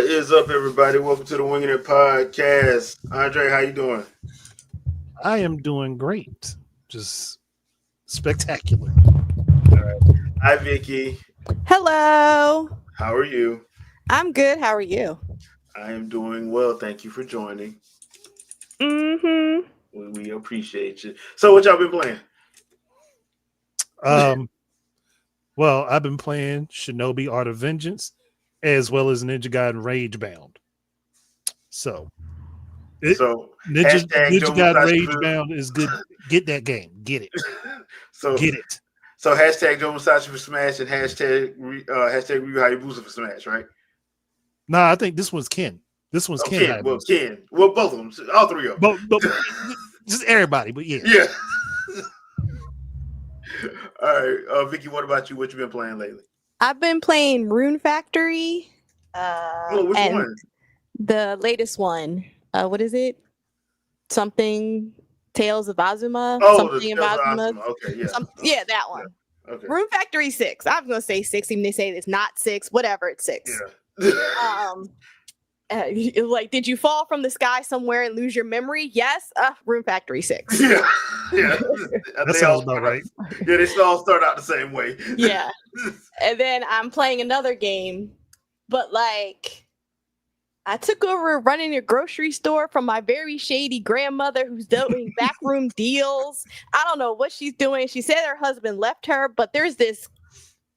What is up, everybody? Welcome to the Wingin It podcast. Andre, how you doing? I am doing great. Just spectacular. Hi, Vikki. Hello. How are you? I'm good. How are you? I am doing well. Thank you for joining. Mm-hmm. We appreciate you. So, what y'all been playing? Well, I've been playing Shinobi Art of Vengeance as well as Ninja Gaiden Rage Bound. So Ninja Gaiden Rage Bound is good. Get that game. Get it. Get it. So hashtag Joe Musashi for Smash and hashtag Ryu Hayabusa for Smash, right? Nah, I think this one's Ken. This one's Ken. Ken. Well, both of them. All three of them. But just everybody, but yeah. Yeah. All right. Vikki, what about you? What you been playing lately? I've been playing Rune Factory. Which one? The latest one. What is it? Something Tales of Azuma. Something of Azuma. Okay, yeah. That one. Yeah. Okay. Rune Factory 6. I was gonna say 6, even they say it's not 6. Whatever, it's 6. Yeah. Like, did you fall from the sky somewhere and lose your memory? Yes. Rune Factory 6. Yeah. That sounds about right. Yeah, they all start out the same way. Yeah. And then I'm playing another game, but like, I took over running a grocery store from my very shady grandmother who's doing backroom deals. I don't know what she's doing. She said her husband left her, but there's this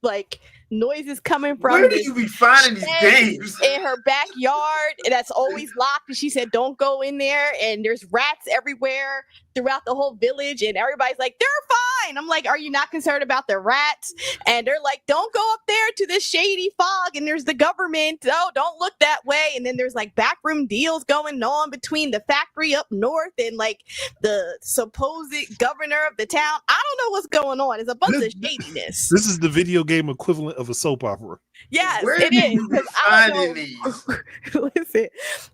like noises coming from where do you be finding these games in her backyard, and that's always locked, and she said don't go in there, and there's rats everywhere throughout the whole village, and everybody's like, they're fine. I'm like, are you not concerned about the rats? And they're like, don't go up there to this shady fog, and there's the government, oh, don't look that way. And then there's like backroom deals going on between the factory up north and like the supposed governor of the town. I don't know what's going on. It's a bunch of shadiness. This is the video game equivalent of a soap opera. Yes, where it is. Listen,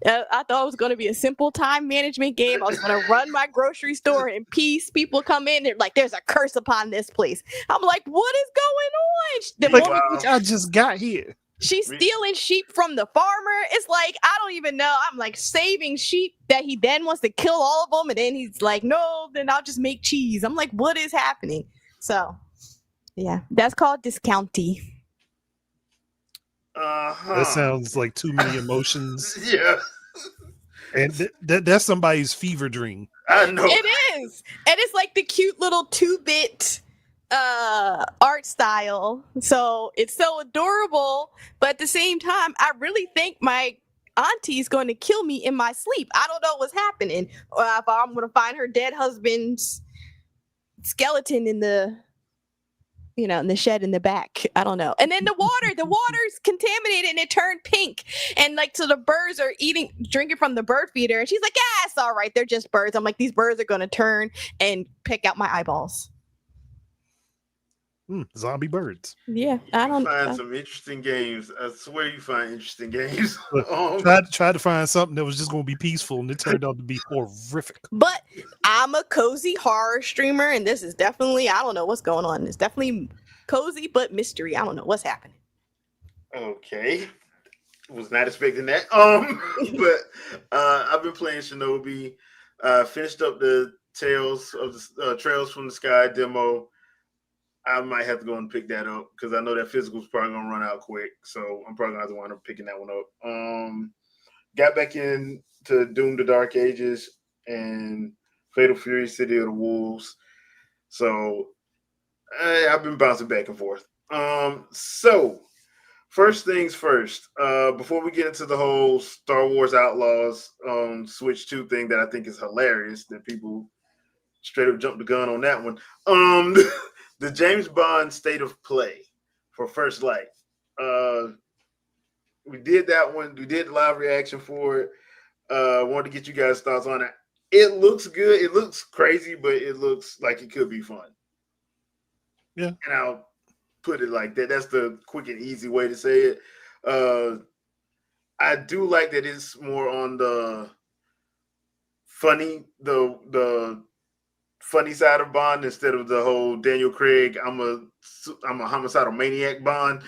I thought it was going to be a simple time management game. I was going to run my grocery store in peace. People come in, they're like, there's a curse upon this place. I'm like, what is going on? I just got here. She's stealing sheep from the farmer. It's like, I don't even know. I'm like saving sheep that he then wants to kill all of them. And then he's like, no, then I'll just make cheese. I'm like, what is happening? So, yeah, that's called discounty. That sounds like too many emotions. Yeah. And that's somebody's fever dream. I know. It is. And it's like the cute little 2-bit art style. So it's so adorable. But at the same time, I really think my auntie's going to kill me in my sleep. I don't know what's happening. Or if I'm going to find her dead husband's skeleton in the in the shed in the back. I don't know. And then the water's contaminated and it turned pink. And like, so the birds are drinking from the bird feeder. And she's like, yeah, it's all right. They're just birds. I'm like, these birds are going to turn and pick out my eyeballs. Zombie birds. Yeah, I don't find some interesting games. I swear you find interesting games. Tried to find something that was just going to be peaceful, and it turned out to be horrific. But I'm a cozy horror streamer, and this is definitely, I don't know what's going on. It's definitely cozy, but mystery. I don't know what's happening. Okay. Was not expecting that. But I've been playing Shinobi. Finished up the Trails from the Sky demo. I might have to go and pick that up because I know that physical's probably gonna run out quick. So I'm probably gonna have to wind up picking that one up. Got back into Doom: The Dark Ages and Fatal Fury: City of the Wolves. So I've been bouncing back and forth. So first things first, before we get into the whole Star Wars Outlaws Switch 2 thing that I think is hilarious that people straight up jumped the gun on that one. The James Bond State of Play for First Light. We did that one. We did live reaction for it. Wanted to get you guys' thoughts on it. It looks good. It looks crazy, but it looks like it could be fun. Yeah. And I'll put it like that. That's the quick and easy way to say it. I do like that it's more on the funny, the funny side of Bond instead of the whole Daniel Craig, I'm a homicidal maniac Bond.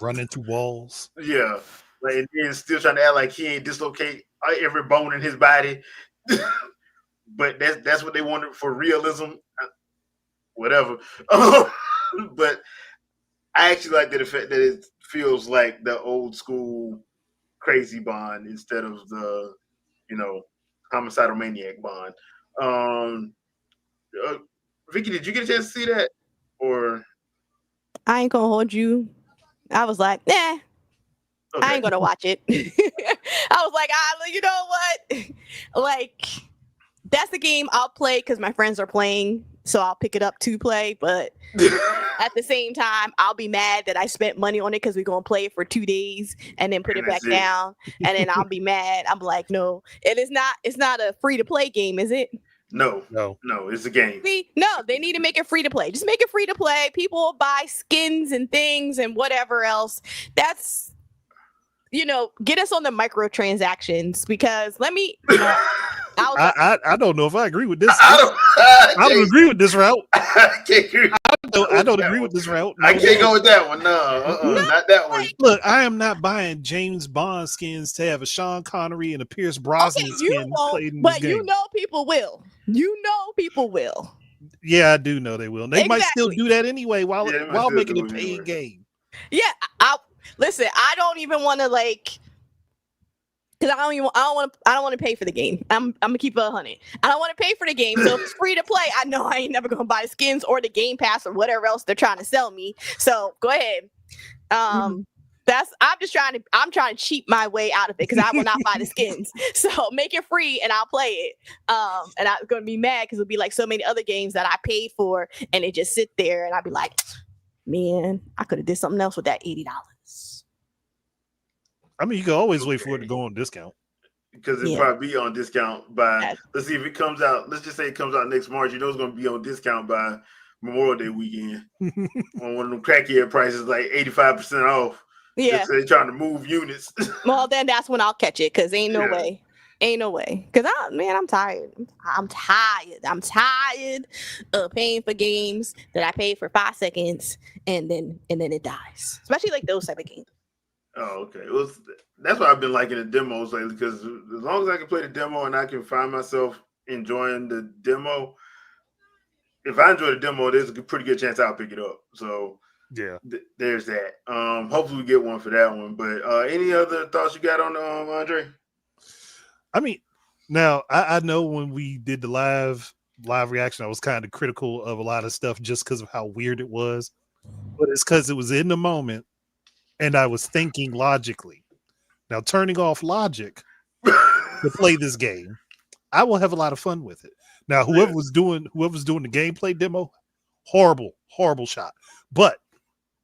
Run into walls. Yeah. Like, and then still trying to act like he ain't dislocate every bone in his body. But that's what they wanted for realism. Whatever. But I actually like the fact that it feels like the old school crazy Bond instead of the, homicidal maniac Bond. Vikki, did you get a chance to see that? Or I ain't gonna hold you. I was like, nah, okay. I ain't gonna watch it. I was like, you know what? Like, that's the game I'll play because my friends are playing, so I'll pick it up to play. But at the same time, I'll be mad that I spent money on it because we're gonna play it for 2 days and then put it back down, and then I'll be mad. I'm like, no, it's not a free to play game, is it? No, it's a game. No, they need to make it free to play. Just make it free to play. People will buy skins and things and whatever else. That's, get us on the microtransactions because I don't know if I agree with this. I don't agree with this route. I don't agree with this route. No. I can't go with that one. No, not that one. Look, I am not buying James Bond skins to have a Sean Connery and a Pierce Brosnan skin played in this game. You know people will. Yeah, I do know they will. They might still do that anyway while making a paid game. Yeah, listen. I don't even want to because I don't want to pay for the game. I'm gonna keep it 100. I don't want to pay for the game, so if it's free to play, I know I ain't never gonna buy the skins or the Game Pass or whatever else they're trying to sell me. So go ahead. I'm trying to cheat my way out of it because I will not buy the skins. So make it free and I'll play it. And I'm gonna be mad because it'll be like so many other games that I paid for and they just sit there and I'll be like, man, I could have did something else with that $80. I mean, you can always wait for it to go on discount. Because it'll probably be on discount by, let's see if it comes out, let's just say it comes out next March, it's going to be on discount by Memorial Day weekend. On one of them crackhead prices, like 85% off. Yeah. They're trying to move units. Well, then that's when I'll catch it because ain't no way. Ain't no way. Because, I'm tired. I'm tired of paying for games that I paid for 5 seconds and then it dies. Especially like those type of games. Oh, okay. That's why I've been liking the demos lately because as long as I can play the demo and I can find myself enjoying the demo, if I enjoy the demo, there's a pretty good chance I'll pick it up. So yeah, there's that. Hopefully we get one for that one. But any other thoughts you got on Andre? I mean, now I know when we did the live reaction, I was kind of critical of a lot of stuff just because of how weird it was. But it's because it was in the moment. And I was thinking logically. Now, turning off logic to play this game, I will have a lot of fun with it. Now, whoever's doing the gameplay demo, horrible shot. But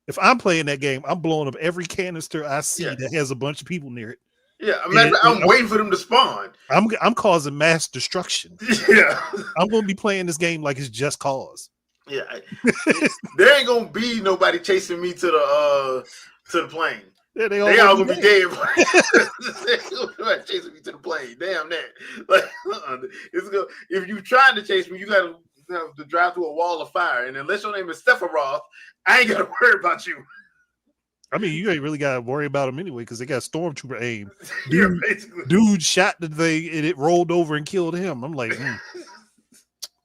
if I'm playing that game, I'm blowing up every canister I see that has a bunch of people near it. Yeah, I'm waiting for them to spawn. I'm causing mass destruction. Yeah, I'm going to be playing this game like it's Just Cause. Yeah, there ain't gonna be nobody chasing me to the plane. Yeah, they all gonna be dead. Chasing me to the plane. Damn that. Like, if you trying to chase me, you gotta have to drive through a wall of fire. And unless your name is Sephiroth, I ain't gotta worry about you. I mean, you ain't really gotta worry about them anyway because they got stormtrooper aim. Basically. Dude shot the thing and it rolled over and killed him. I'm like,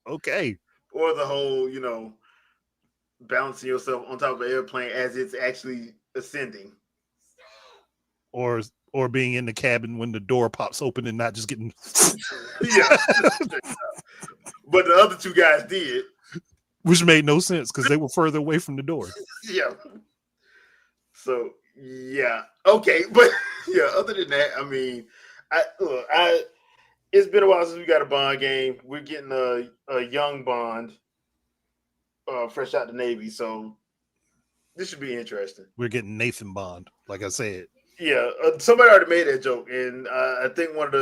okay. Or the whole, balancing yourself on top of an airplane as it's actually ascending. Or being in the cabin when the door pops open and not just getting yeah. But the other two guys did. Which made no sense because they were further away from the door. Yeah. So yeah. Okay. But yeah, other than that, I mean, it's been a while since we got a Bond game. We're getting a young Bond fresh out the Navy, so this should be interesting. We're getting Nathan Bond, like I said. Yeah, somebody already made that joke, and I think one of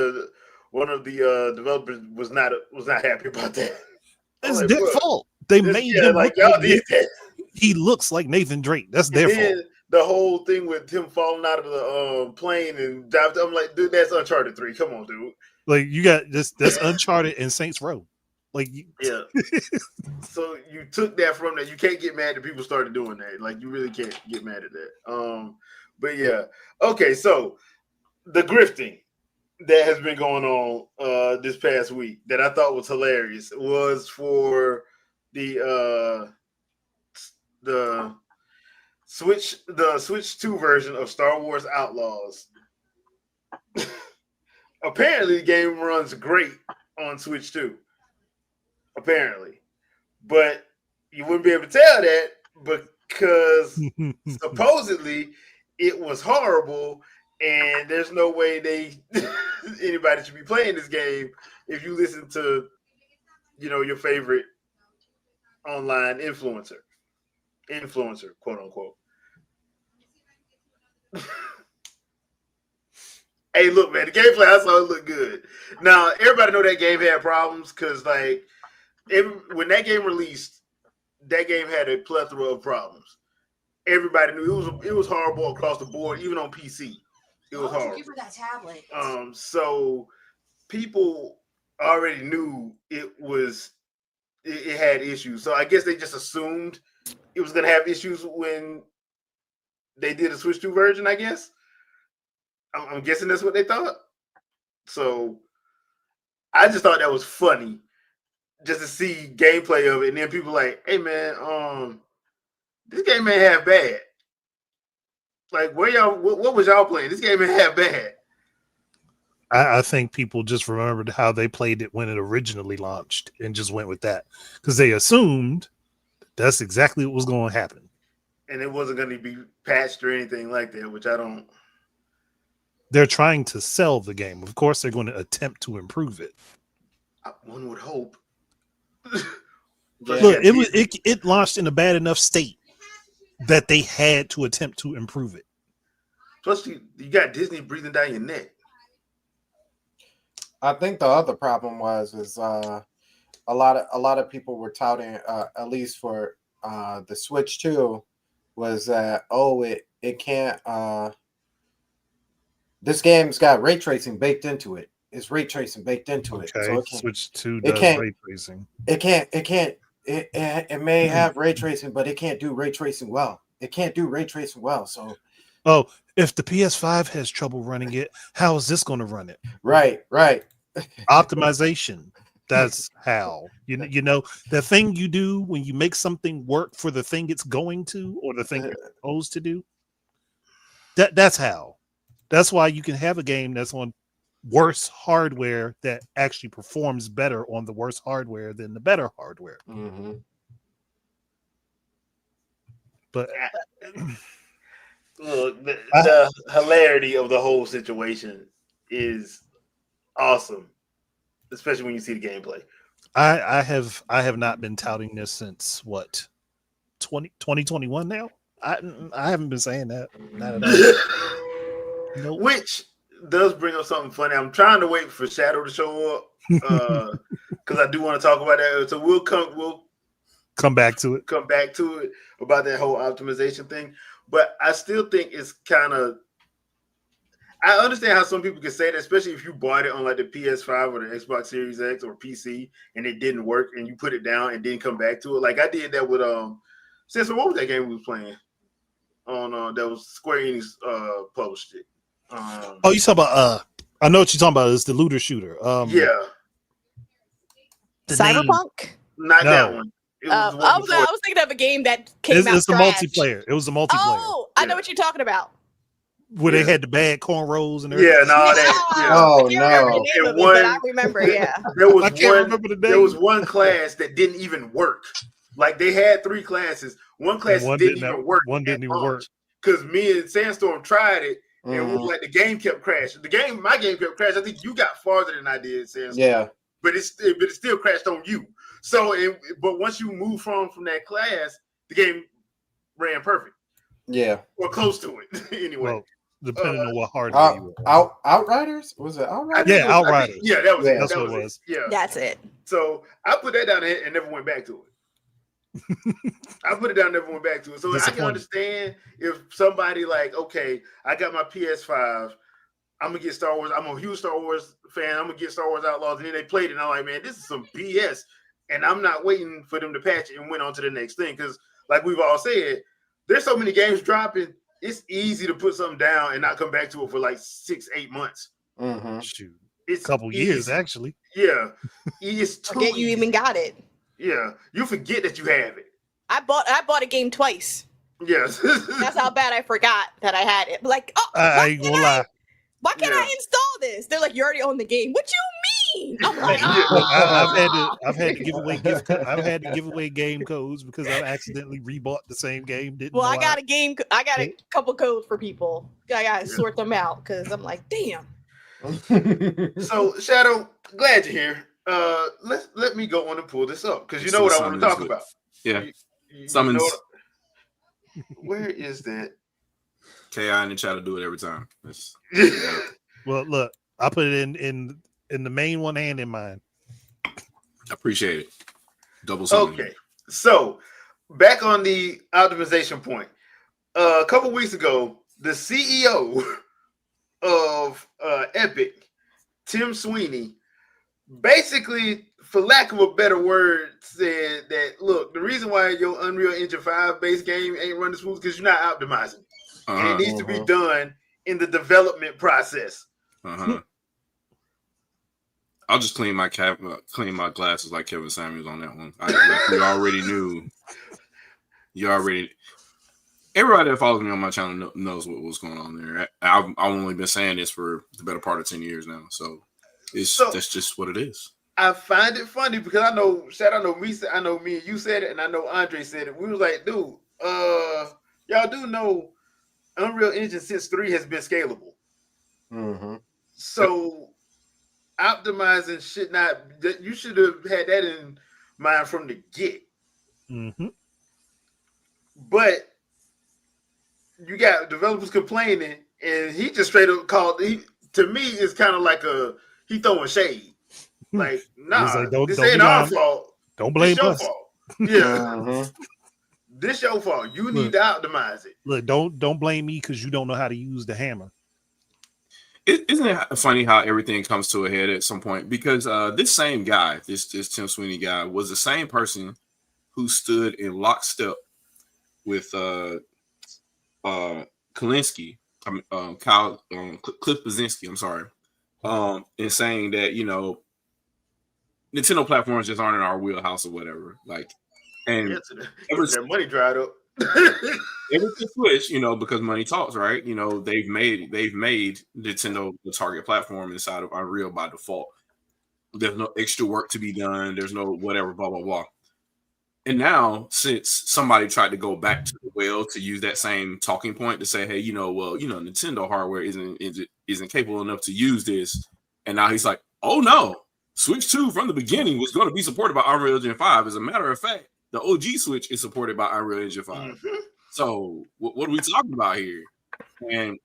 the developers was not happy about that. It's their fault. They made him like y'all did that. He looks like Nathan Drake. That's their fault. The whole thing with him falling out of the plane and diving, I'm like, dude, that's Uncharted 3. Come on, dude. Like you got this. That's Uncharted and Saints Row. Like, yeah. So you took that from that. You can't get mad that people started doing that. Like, you really can't get mad at that. But yeah. Okay, so the grifting that has been going on this past week that I thought was hilarious was for the Switch 2 version of Star Wars Outlaws. Apparently the game runs great on Switch 2. Apparently. But you wouldn't be able to tell that because supposedly it was horrible and there's no way anybody should be playing this game if you listen to, your favorite online influencer, quote unquote. Hey, look, man, the gameplay I saw it looked good. Now, everybody know that game had problems because, like, when that game released, that game had a plethora of problems. Everybody knew it was horrible across the board, even on PC. It was horrible. Thank you for that tablet. So people already knew it had issues. So I guess they just assumed it was going to have issues when they did a Switch 2 version, I guess. I'm guessing that's what they thought. So I just thought that was funny just to see gameplay of it. And then people like, hey, man, this game ain't half bad. Like, what was y'all playing? This game ain't half bad. I think people just remembered how they played it when it originally launched and just went with that because they assumed that's exactly what was going to happen. And it wasn't going to be patched or anything like that, which I don't. They're trying to sell the game. Of course, they're going to attempt to improve it. One would hope. Look, it launched in a bad enough state that they had to attempt to improve it. Plus, you got Disney breathing down your neck. I think the other problem is a lot of people were touting, at least for the Switch 2, was that it can't. This game's got ray tracing baked into it. It's ray tracing baked into it. So Switch 2 does ray tracing. It may have ray tracing, but it can't do ray tracing well. It can't do ray tracing well. So, if the PS5 has trouble running it, how is this going to run it? Right. Optimization. That's how. You know, the thing you do when you make something work for the thing it's going to or the thing you're supposed to do. That's how. That's why you can have a game that's on worse hardware that actually performs better on the worse hardware than the better hardware. Mm-hmm. But look, the hilarity of the whole situation is awesome, especially when you see the gameplay. I have not been touting this since 2021 now. I haven't been saying that. Not at all. Nope. Which does bring up something funny. I'm trying to wait for Shadow to show up because I do want to talk about that. So we'll come back to it about that whole optimization thing. But I still think it's kind of. I understand how some people can say that, especially if you bought it on like the PS5 or the Xbox Series X or PC and it didn't work and you put it down and didn't come back to it. Like I did that with Cecil, what was that game we was playing on that was Square Enix published it. You talking about I know what you're talking about. It's the looter shooter. Yeah. Cyberpunk? Not that one. I was thinking of a game that came out. It's the multiplayer. It was the multiplayer. Oh, I know what you're talking about. Where they had the bad cornrows and everything. Yeah, no, that. Yeah. Oh no! But I remember. Yeah, there was one class that didn't even work. Like they had 3 classes. One class didn't even work. One didn't even work because me and Sandstorm tried it, and it was like the game kept crashing. My game kept crashing. I think you got farther than I did, Sandstorm. Yeah, but it still crashed on you. So, but once you move from that class, the game ran perfect. Yeah, or close to it. Anyway. Well, depending on what hardware you were. Outriders? Was it Outriders? Yeah, Outriders. Yeah, that was it. That's what it was. Yeah, that's it. So I put that down and never went back to it. I put it down and never went back to it. So I can understand if somebody like, okay, I got my PS5, I'm gonna get Star Wars. I'm a huge Star Wars fan. I'm gonna get Star Wars Outlaws, and then they played it, and I'm like, man, this is some BS. and I'm not waiting for them to patch it and went on to the next thing. Because, like we've all said, there's so many games dropping. It's easy to put something down and not come back to it for like 6-8 months. Mm-hmm. Shoot, it's a couple years actually. Yeah, it's too Forget you even got it. Yeah, you forget that you have it. I bought a game twice. Yes, that's how bad I forgot that I had it. Like, oh, I ain't gonna lie. Why can't I install this? They're like, you already own the game. What you mean? I'm like, I've had to give away I've had to give away game codes because I've accidentally rebought the same game. I got a couple codes for people. I gotta sort them out because I'm like, damn. So Shadow, glad you're here. Let me go on and pull this up because you know what I want to talk about. Yeah, summons. Where is that? KI in the chat to do it every time. Well, look, I put it in the main one and in mine. I appreciate it. Double summon. Okay, so back on the optimization point. A couple weeks ago, the CEO of Epic, Tim Sweeney, basically, for lack of a better word, said that, look, the reason why your Unreal Engine 5 base game ain't running smooth because you're not optimizing. And it needs to be done in the development process. I'll just clean my glasses like Kevin Samuels on that one. You already knew. Everybody that follows me on my channel knows what's going on there. I've only been saying this for the better part of 10 years now. So that's just what it is. I find it funny because I know me and you said it, and I know Andre said it. We was like, dude, y'all do know Unreal Engine since 3 has been scalable. Mm-hmm. So optimizing should not. You should have had that in mind from the get. Mm-hmm. But you got developers complaining, and he just straight up called. To me, it's kind of like he throwing shade. Like, nah, like, this ain't our fault. Don't blame us. Fault. Yeah. This your fault. You need to optimize it. Look, don't blame me because you don't know how to use the hammer. Isn't it funny how everything comes to a head at some point? Because this same guy, this Tim Sweeney guy, was the same person who stood in lockstep with Klinsky, Cliff Blazinski, I'm sorry, in saying that, Nintendo platforms just aren't in our wheelhouse or whatever. Like, and their money dried up. Ever since Switch, because money talks, right? They've made Nintendo the target platform inside of Unreal by default. There's no extra work to be done. There's no whatever, blah blah blah. And now, since somebody tried to go back to the well to use that same talking point to say, hey, Nintendo hardware isn't capable enough to use this, and now he's like, oh no, Switch 2 from the beginning was going to be supported by Unreal Engine 5. As a matter of fact, the OG Switch is supported by Unreal Engine 5. Mm-hmm. So what are we talking about here? And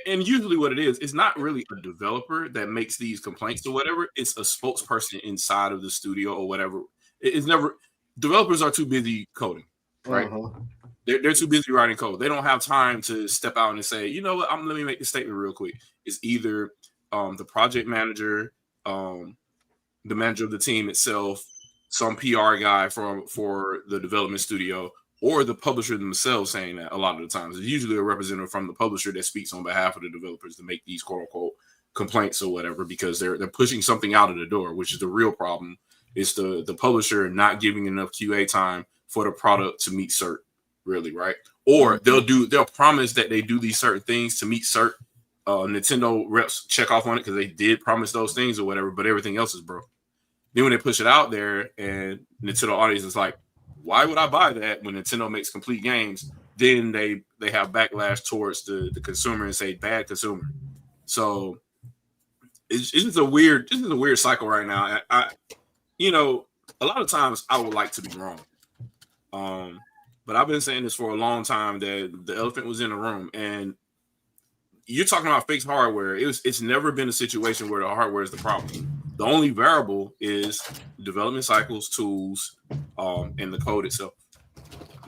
usually what it is, it's not really a developer that makes these complaints or whatever. It's a spokesperson inside of the studio or whatever. It's never, developers are too busy coding, right? They're too busy writing code. They don't have time to step out and say, you know what, let me make this statement real quick. It's either the project manager, the manager of the team itself, some PR guy for the development studio, or the publisher themselves saying that a lot of the times. It's usually a representative from the publisher that speaks on behalf of the developers to make these quote unquote complaints or whatever, because they're pushing something out of the door, which is the real problem. It's the publisher not giving enough QA time for the product to meet cert, really, right? Or they'll promise that they do these certain things to meet cert. Nintendo reps check off on it because they did promise those things or whatever, but everything else is broke. Then when they push it out there and Nintendo audience is like, why would I buy that when Nintendo makes complete games? Then they have backlash towards the consumer and say bad consumer. So it's just a weird cycle right now. A lot of times I would like to be wrong. But I've been saying this for a long time that the elephant was in the room, and you're talking about fixed hardware. It's never been a situation where the hardware is the problem. The only variable is development cycles, tools, and the code itself.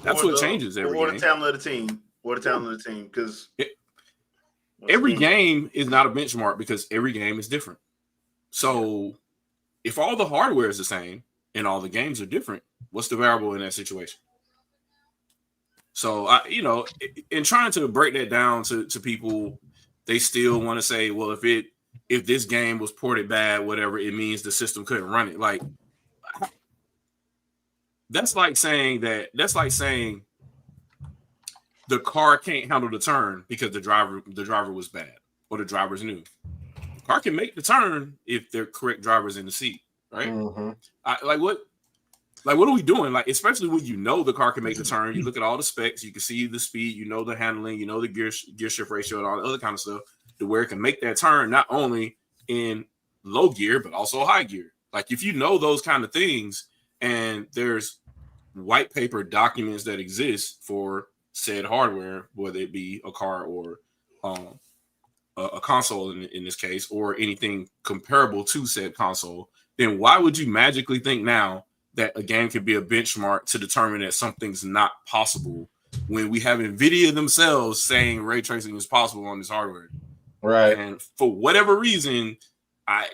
That's what changes every game. Or the talent of the team. Because every game is not a benchmark because every game is different. So if all the hardware is the same and all the games are different, what's the variable in that situation? So in trying to break that down to people, they still want to say, well, if this game was ported bad, whatever, it means the system couldn't run it. Like that's like saying the car can't handle the turn because the driver was bad or the driver's new. The car can make the turn if the correct driver's in the seat, right? What are we doing? Like, especially when you know the car can make the turn, you look at all the specs, you can see the speed, you know the handling, you know the gear shift ratio and all the other kind of stuff, to where it can make that turn not only in low gear but also high gear. Like, if you know those kind of things, and there's white paper documents that exist for said hardware, whether it be a car or a console in this case, or anything comparable to said console, then why would you magically think now that a game could be a benchmark to determine that something's not possible when we have NVIDIA themselves saying ray tracing is possible on this hardware? Right. And for whatever reason,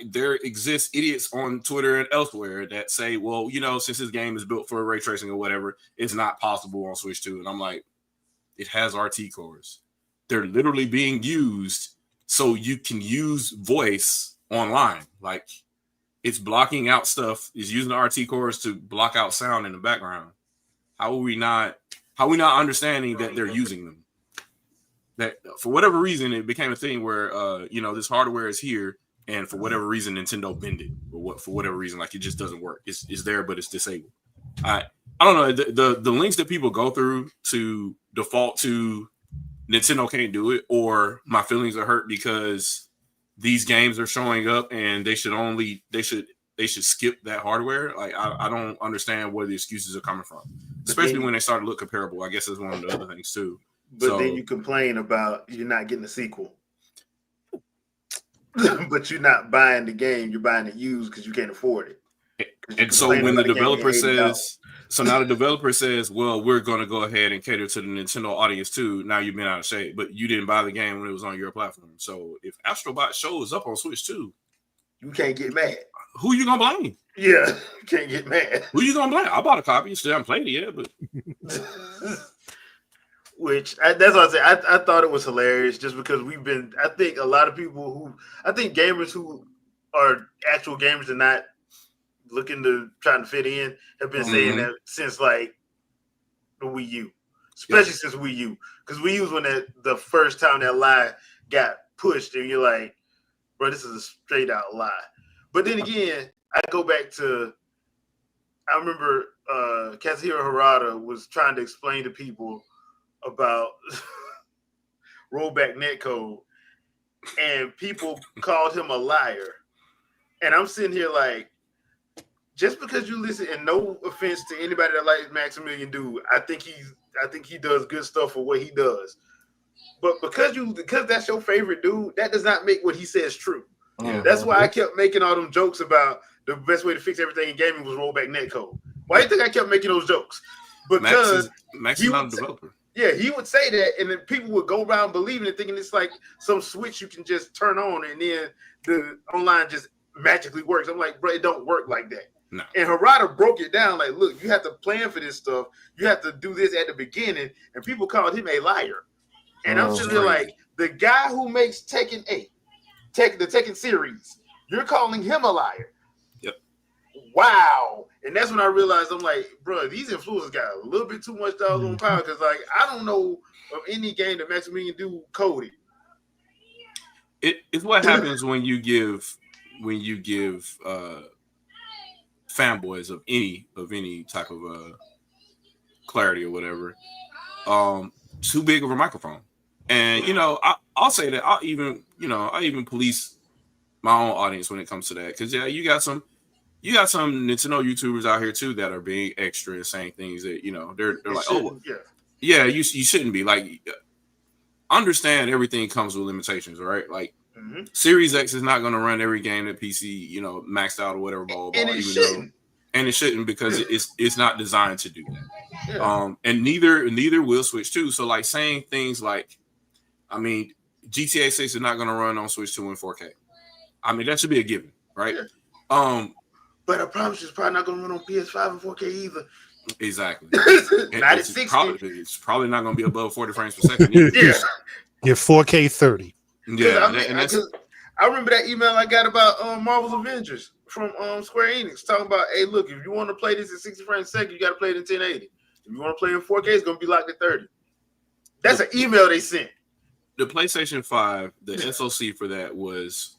there exists idiots on Twitter and elsewhere that say, well, since this game is built for ray tracing or whatever, it's not possible on Switch 2. And I'm like, it has RT cores. They're literally being used so you can use voice online. Like, it's blocking out stuff. It's using the RT cores to block out sound in the background. How are we not understanding that they're using them? That for whatever reason, it became a thing where this hardware is here, and for whatever reason, Nintendo bended, or for whatever reason, like, it just doesn't work. It's there, but it's disabled. I don't know, the links that people go through to default to Nintendo can't do it, or my feelings are hurt because these games are showing up and they should skip that hardware. Like, I don't understand where the excuses are coming from, especially when they start to look comparable. I guess that's one of the other things too. But then you complain about you're not getting a sequel. But you're not buying the game, you're buying it used because you can't afford it. And so when the developer says, now the developer says, well, we're going to go ahead and cater to the Nintendo audience too. Now you've been out of shape, but you didn't buy the game when it was on your platform. So if Astrobot shows up on Switch 2, you can't get mad. Who you gonna blame? Yeah, you can't get mad. Who you gonna blame? I bought a copy, still haven't played it yet, but that's what I said. I thought it was hilarious just because I think a lot of people gamers who are actual gamers and not looking to trying to fit in have been saying that since like the Wii U, especially since Wii U, because Wii U was when the first time that lie got pushed, and you're like, bro, this is a straight out lie. But then again, I go back to, I remember Kazuhiro Harada was trying to explain to people about rollback netcode, and people called him a liar. And I'm sitting here like, just because you listen, and no offense to anybody that likes Maximilian Dood, I think he does good stuff for what he does. But because that's your favorite dude, that does not make what he says true. Yeah. That's why I kept making all them jokes about the best way to fix everything in gaming was rollback netcode. Why do you think I kept making those jokes? Because Max is not a developer. Yeah, he would say that, and then people would go around believing it, thinking it's like some switch you can just turn on, and then the online just magically works. I'm like, bro, it don't work like that. No. And Harada broke it down like, look, you have to plan for this stuff. You have to do this at the beginning, and people called him a liar. And I'm sitting there like, the guy who makes Tekken 8, the Tekken series, you're calling him a liar. Yep. Wow. And that's when I realized, I'm like, bro, these influencers got a little bit too much doggone power, because like, I don't know of any game that Maximilian Dood coded. It's what happens when you give fanboys of any type of clarity or whatever too big of a microphone. And I'll say that I even police my own audience when it comes to that, because you got some Nintendo YouTubers out here too that are being extra and saying things that they're like, you shouldn't be. Like, understand everything comes with limitations, right? Like, Series X is not going to run every game that PC maxed out or whatever, and it shouldn't, because it's not designed to do that. Yeah. And neither will Switch 2. So like saying things like, I mean, GTA 6 is not going to run on Switch 2 in 4K. I mean, that should be a given, right? Yeah. but I promise you, it's probably not going to run on PS5 and 4K either. Exactly. Not at 60. It's probably not going to be above 40 frames per second. Either. Yeah. Get 4K 30. Yeah. I remember that email I got about Marvel's Avengers from Square Enix talking about, hey, look, if you want to play this at 60 frames a second, you got to play it in 1080. If you want to play it in 4K, it's going to be locked at 30. That's an email they sent. The PlayStation 5, the SoC for that was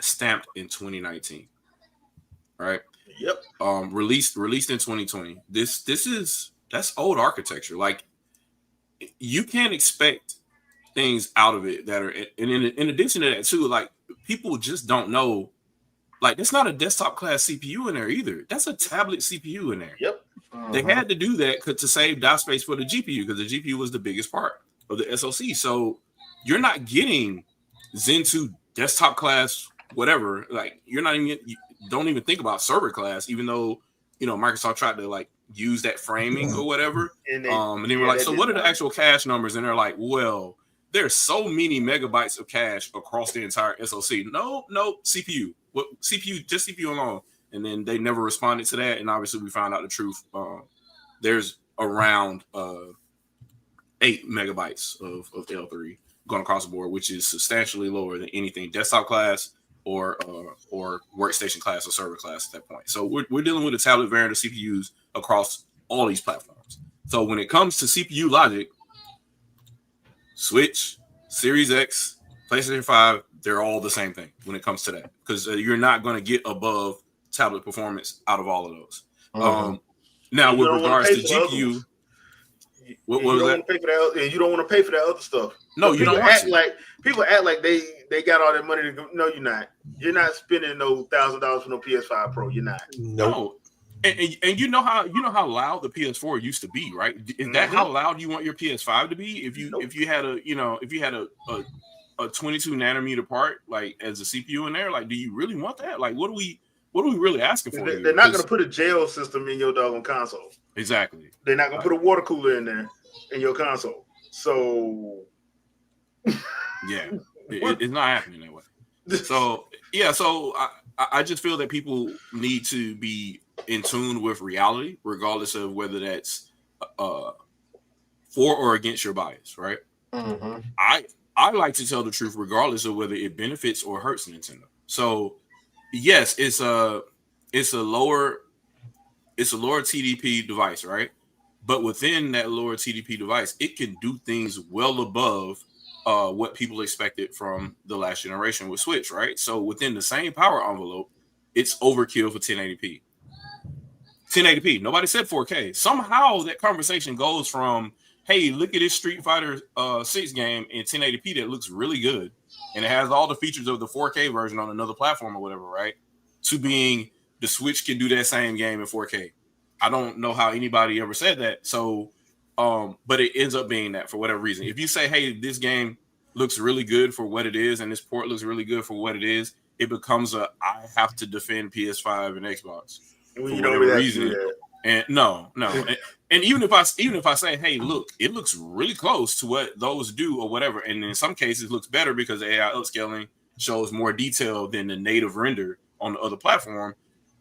stamped in 2019. Right? Yep. Released in 2020. That's old architecture. Like, you can't expect things out of it that are, and in addition to that too, like, people just don't know. Like, that's not a desktop class CPU in there either. That's a tablet CPU in there. Yep. They had to do that to save die space for the GPU, because the GPU was the biggest part of the SoC. So you're not getting Zen 2 desktop class, whatever. Like, you don't even think about server class, even though, Microsoft tried to like use that framing or whatever. And they were like, so what are the actual cache numbers? And they're like, well, there's so many megabytes of cache across the entire SoC. No, CPU. What CPU? Just CPU alone. And then they never responded to that. And obviously, we found out the truth. There's around 8 megabytes of L3 going across the board, which is substantially lower than anything desktop class or workstation class or server class at that point. So we're dealing with a tablet variant of CPUs across all these platforms. So when it comes to CPU logic, Switch, Series X, PlayStation 5, they're all the same thing when it comes to that, because you're not going to get above tablet performance out of all of those. Now, with regards to GPU, what was that? And you don't want to pay for that other stuff. No, you don't want to. People act like they got all that money to go. No, you're not. You're not spending no $1,000 for no PS5 Pro. You're not. No. And you know how loud the PS4 used to be, right? Is that how loud you want your PS5 to be? If you had a 22 nanometer part, like, as a CPU in there, like, do you really want that? Like, what are we really asking for? They're not going to put a jail system in your doggone console. Exactly. They're not going to put a water cooler in there in your console. So yeah, it's not happening that way. So yeah, so I just feel that people need to be in tune with reality, regardless of whether that's for or against your bias, right? I like to tell the truth regardless of whether it benefits or hurts Nintendo. So yes, it's a lower TDP device, right? But within that lower TDP device, it can do things well above what people expected from the last generation with Switch, right? So within the same power envelope, it's overkill for 1080p. 1080p. Nobody said 4K. Somehow that conversation goes from, hey, look at this Street Fighter 6 game in 1080p that looks really good, and it has all the features of the 4K version on another platform or whatever, right? To being, the Switch can do that same game in 4K. I don't know how anybody ever said that. So, but it ends up being that for whatever reason. If you say, hey, this game looks really good for what it is, and this port looks really good for what it is, it becomes I have to defend PS5 and Xbox for whatever reason. And no. And even if I say, hey, look, it looks really close to what those do or whatever, and in some cases looks better because AI upscaling shows more detail than the native render on the other platform,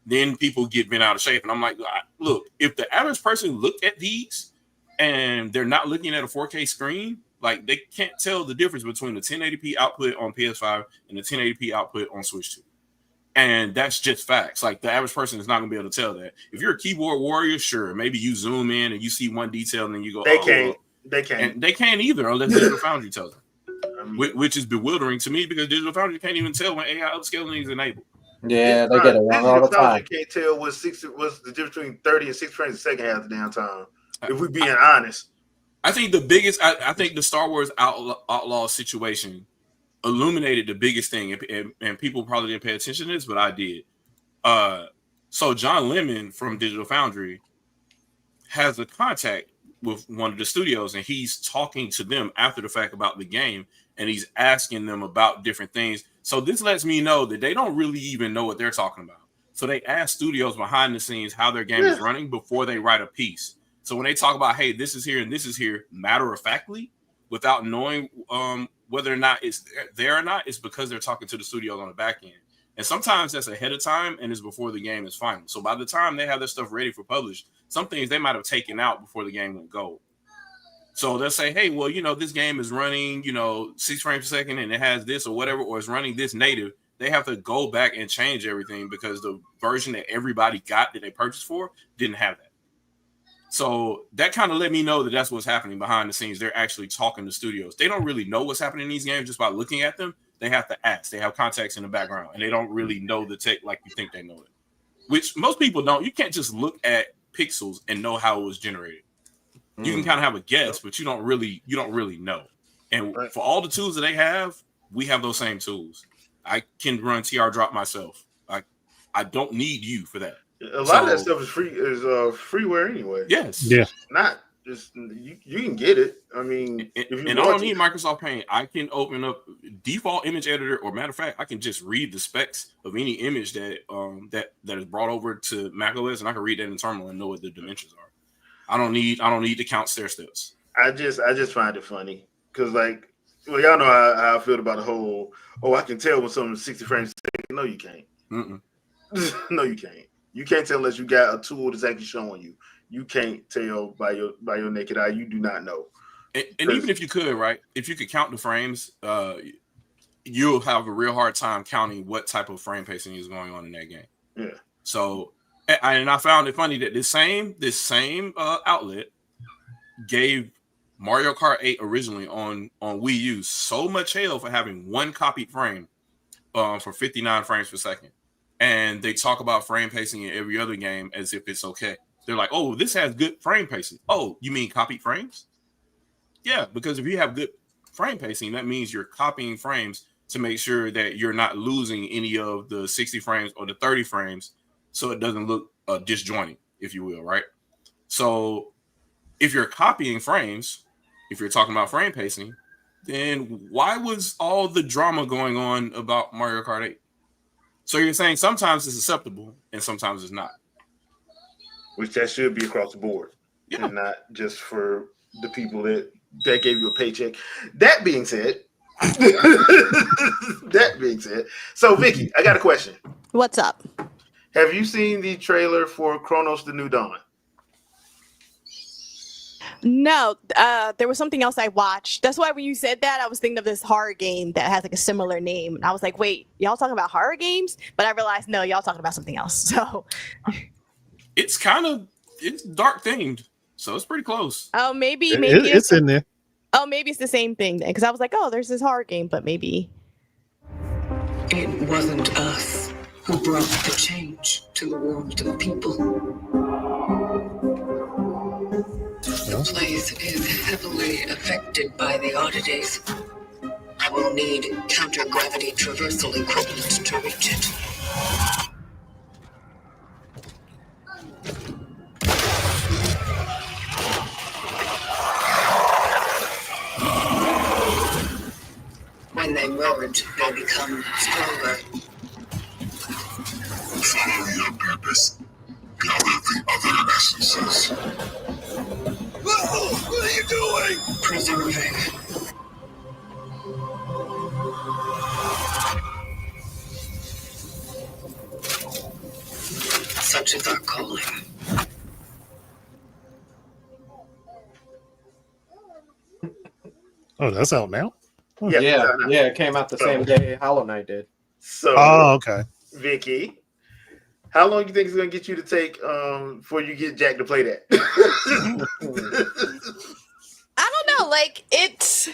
then people get bent out of shape. And I'm like, look, if the average person looked at these and they're not looking at a 4K screen, like, they can't tell the difference between the 1080p output on PS5 and the 1080p output on Switch 2. And that's just facts. Like, the average person is not going to be able to tell that. If you're a keyboard warrior, sure, maybe you zoom in and you see one detail and then you go, They can't. And they can't either unless Digital Foundry tells them, which is bewildering to me, because Digital Foundry can't even tell when AI upscaling is enabled. Yeah, they get it wrong all the time. You can't tell what's the difference between 30 and 60 frames a second half the damn time. If we're being honest, I think the Star Wars Outlaw situation illuminated the biggest thing, and people probably didn't pay attention to this, but I did. So John Lemon from Digital Foundry has a contact with one of the studios, and he's talking to them after the fact about the game, and he's asking them about different things. So this lets me know that they don't really even know what they're talking about. So they ask studios behind the scenes how their game is running before they write a piece. So when they talk about, hey, this is here and this is here, matter of factly, without knowing whether or not it's there or not, it's because they're talking to the studios on the back end. And sometimes that's ahead of time and is before the game is final. So by the time they have their stuff ready for publish, some things they might have taken out before the game went gold. So they'll say, hey, well, this game is running, 6 frames per second and it has this or whatever, or it's running this native. They have to go back and change everything because the version that everybody got that they purchased for didn't have that. So that kind of let me know that that's what's happening behind the scenes. They're actually talking to studios. They don't really know what's happening in these games just by looking at them. They have to ask. They have context in the background, and they don't really know the tech like you think they know it, which most people don't. You can't just look at pixels and know how it was generated. You can kind of have a guess, but you don't really know. And for all the tools that they have, we have those same tools. I can run TR drop myself. I don't need you for that. A lot of that stuff is freeware anyway. Yes. Yeah. Not just you can get it. I mean, I don't need Microsoft Paint. I can open up default image editor, or matter of fact, I can just read the specs of any image that is brought over to macOS, and I can read that in terminal and know what the dimensions are. I don't need to count stair steps. I just find it funny because y'all know how I feel about the whole. Oh, I can tell when something's 60 frames a second. No, you can't. No, you can't. You can't tell unless you got a tool that's actually showing you. You can't tell by your naked eye. You do not know. And even if you could, right? If you could count the frames, you'll have a real hard time counting what type of frame pacing is going on in that game. Yeah. So, and I found it funny that this same outlet gave Mario Kart 8 originally on Wii U so much hell for having one copied frame for 59 frames per second. And they talk about frame pacing in every other game as if it's okay. They're like, oh, this has good frame pacing. Oh, you mean copied frames? Yeah, because if you have good frame pacing, that means you're copying frames to make sure that you're not losing any of the 60 frames or the 30 frames so it doesn't look disjointed, if you will, right? So if you're copying frames, if you're talking about frame pacing, then why was all the drama going on about Mario Kart 8? So you're saying sometimes it's acceptable and sometimes it's not. Which that should be across the board. Yeah. And not just for the people that gave you a paycheck. That being said, so Vikki, I got a question. What's up? Have you seen the trailer for Chronos: The New Dawn? No, there was something else I watched. That's why when you said that, I was thinking of this horror game that has like a similar name. And I was like, wait, y'all talking about horror games? But I realized, no, y'all talking about something else. So it's dark themed. So it's pretty close. Oh, maybe it's in there. Oh, maybe it's the same thing then. Because I was like, oh, there's this horror game, but maybe. It wasn't us who brought the change to the world of people. The place is heavily affected by the oddities. I will need counter-gravity traversal equipment to reach it. When they merge, they become stronger. Follow your purpose. Gather the other essences. What are you doing? Preserving. Such is our calling. Oh, that's out now? Yeah, it came out the same day Hollow Knight did. So, okay. Vikki, how long do you think it's going to get you to take before you get Jack to play that? I don't know. Like it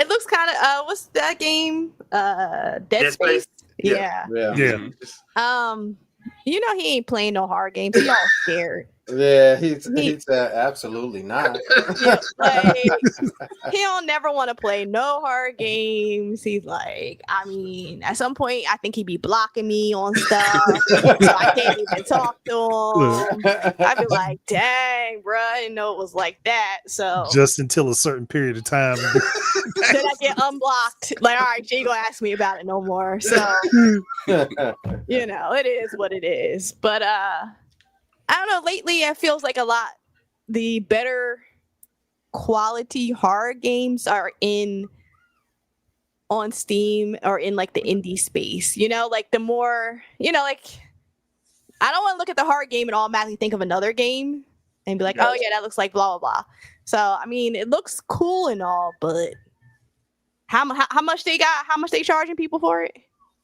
looks kind of what's that game? Dead Space. Yeah. You know he ain't playing no horror games. He all scared. Yeah, he's absolutely not. Like, he don't never want to play no horror games. He's like, I mean, at some point, I think he'd be blocking me on stuff, so I can't even talk to him. I'd be like, dang, bro, I didn't know it was like that. So just until a certain period of time, then I get unblocked. Like, all right, she ain't gonna ask me about it no more. So you know, it is what it is. But I don't know. Lately, it feels like a lot. The better quality horror games are in on Steam or in like the indie space. You know, like the more, you know, like I don't want to look at the horror game and automatically think of another game and be like, oh yeah, that looks like blah blah blah. So I mean, it looks cool and all, but how much they got? How much they charging people for it?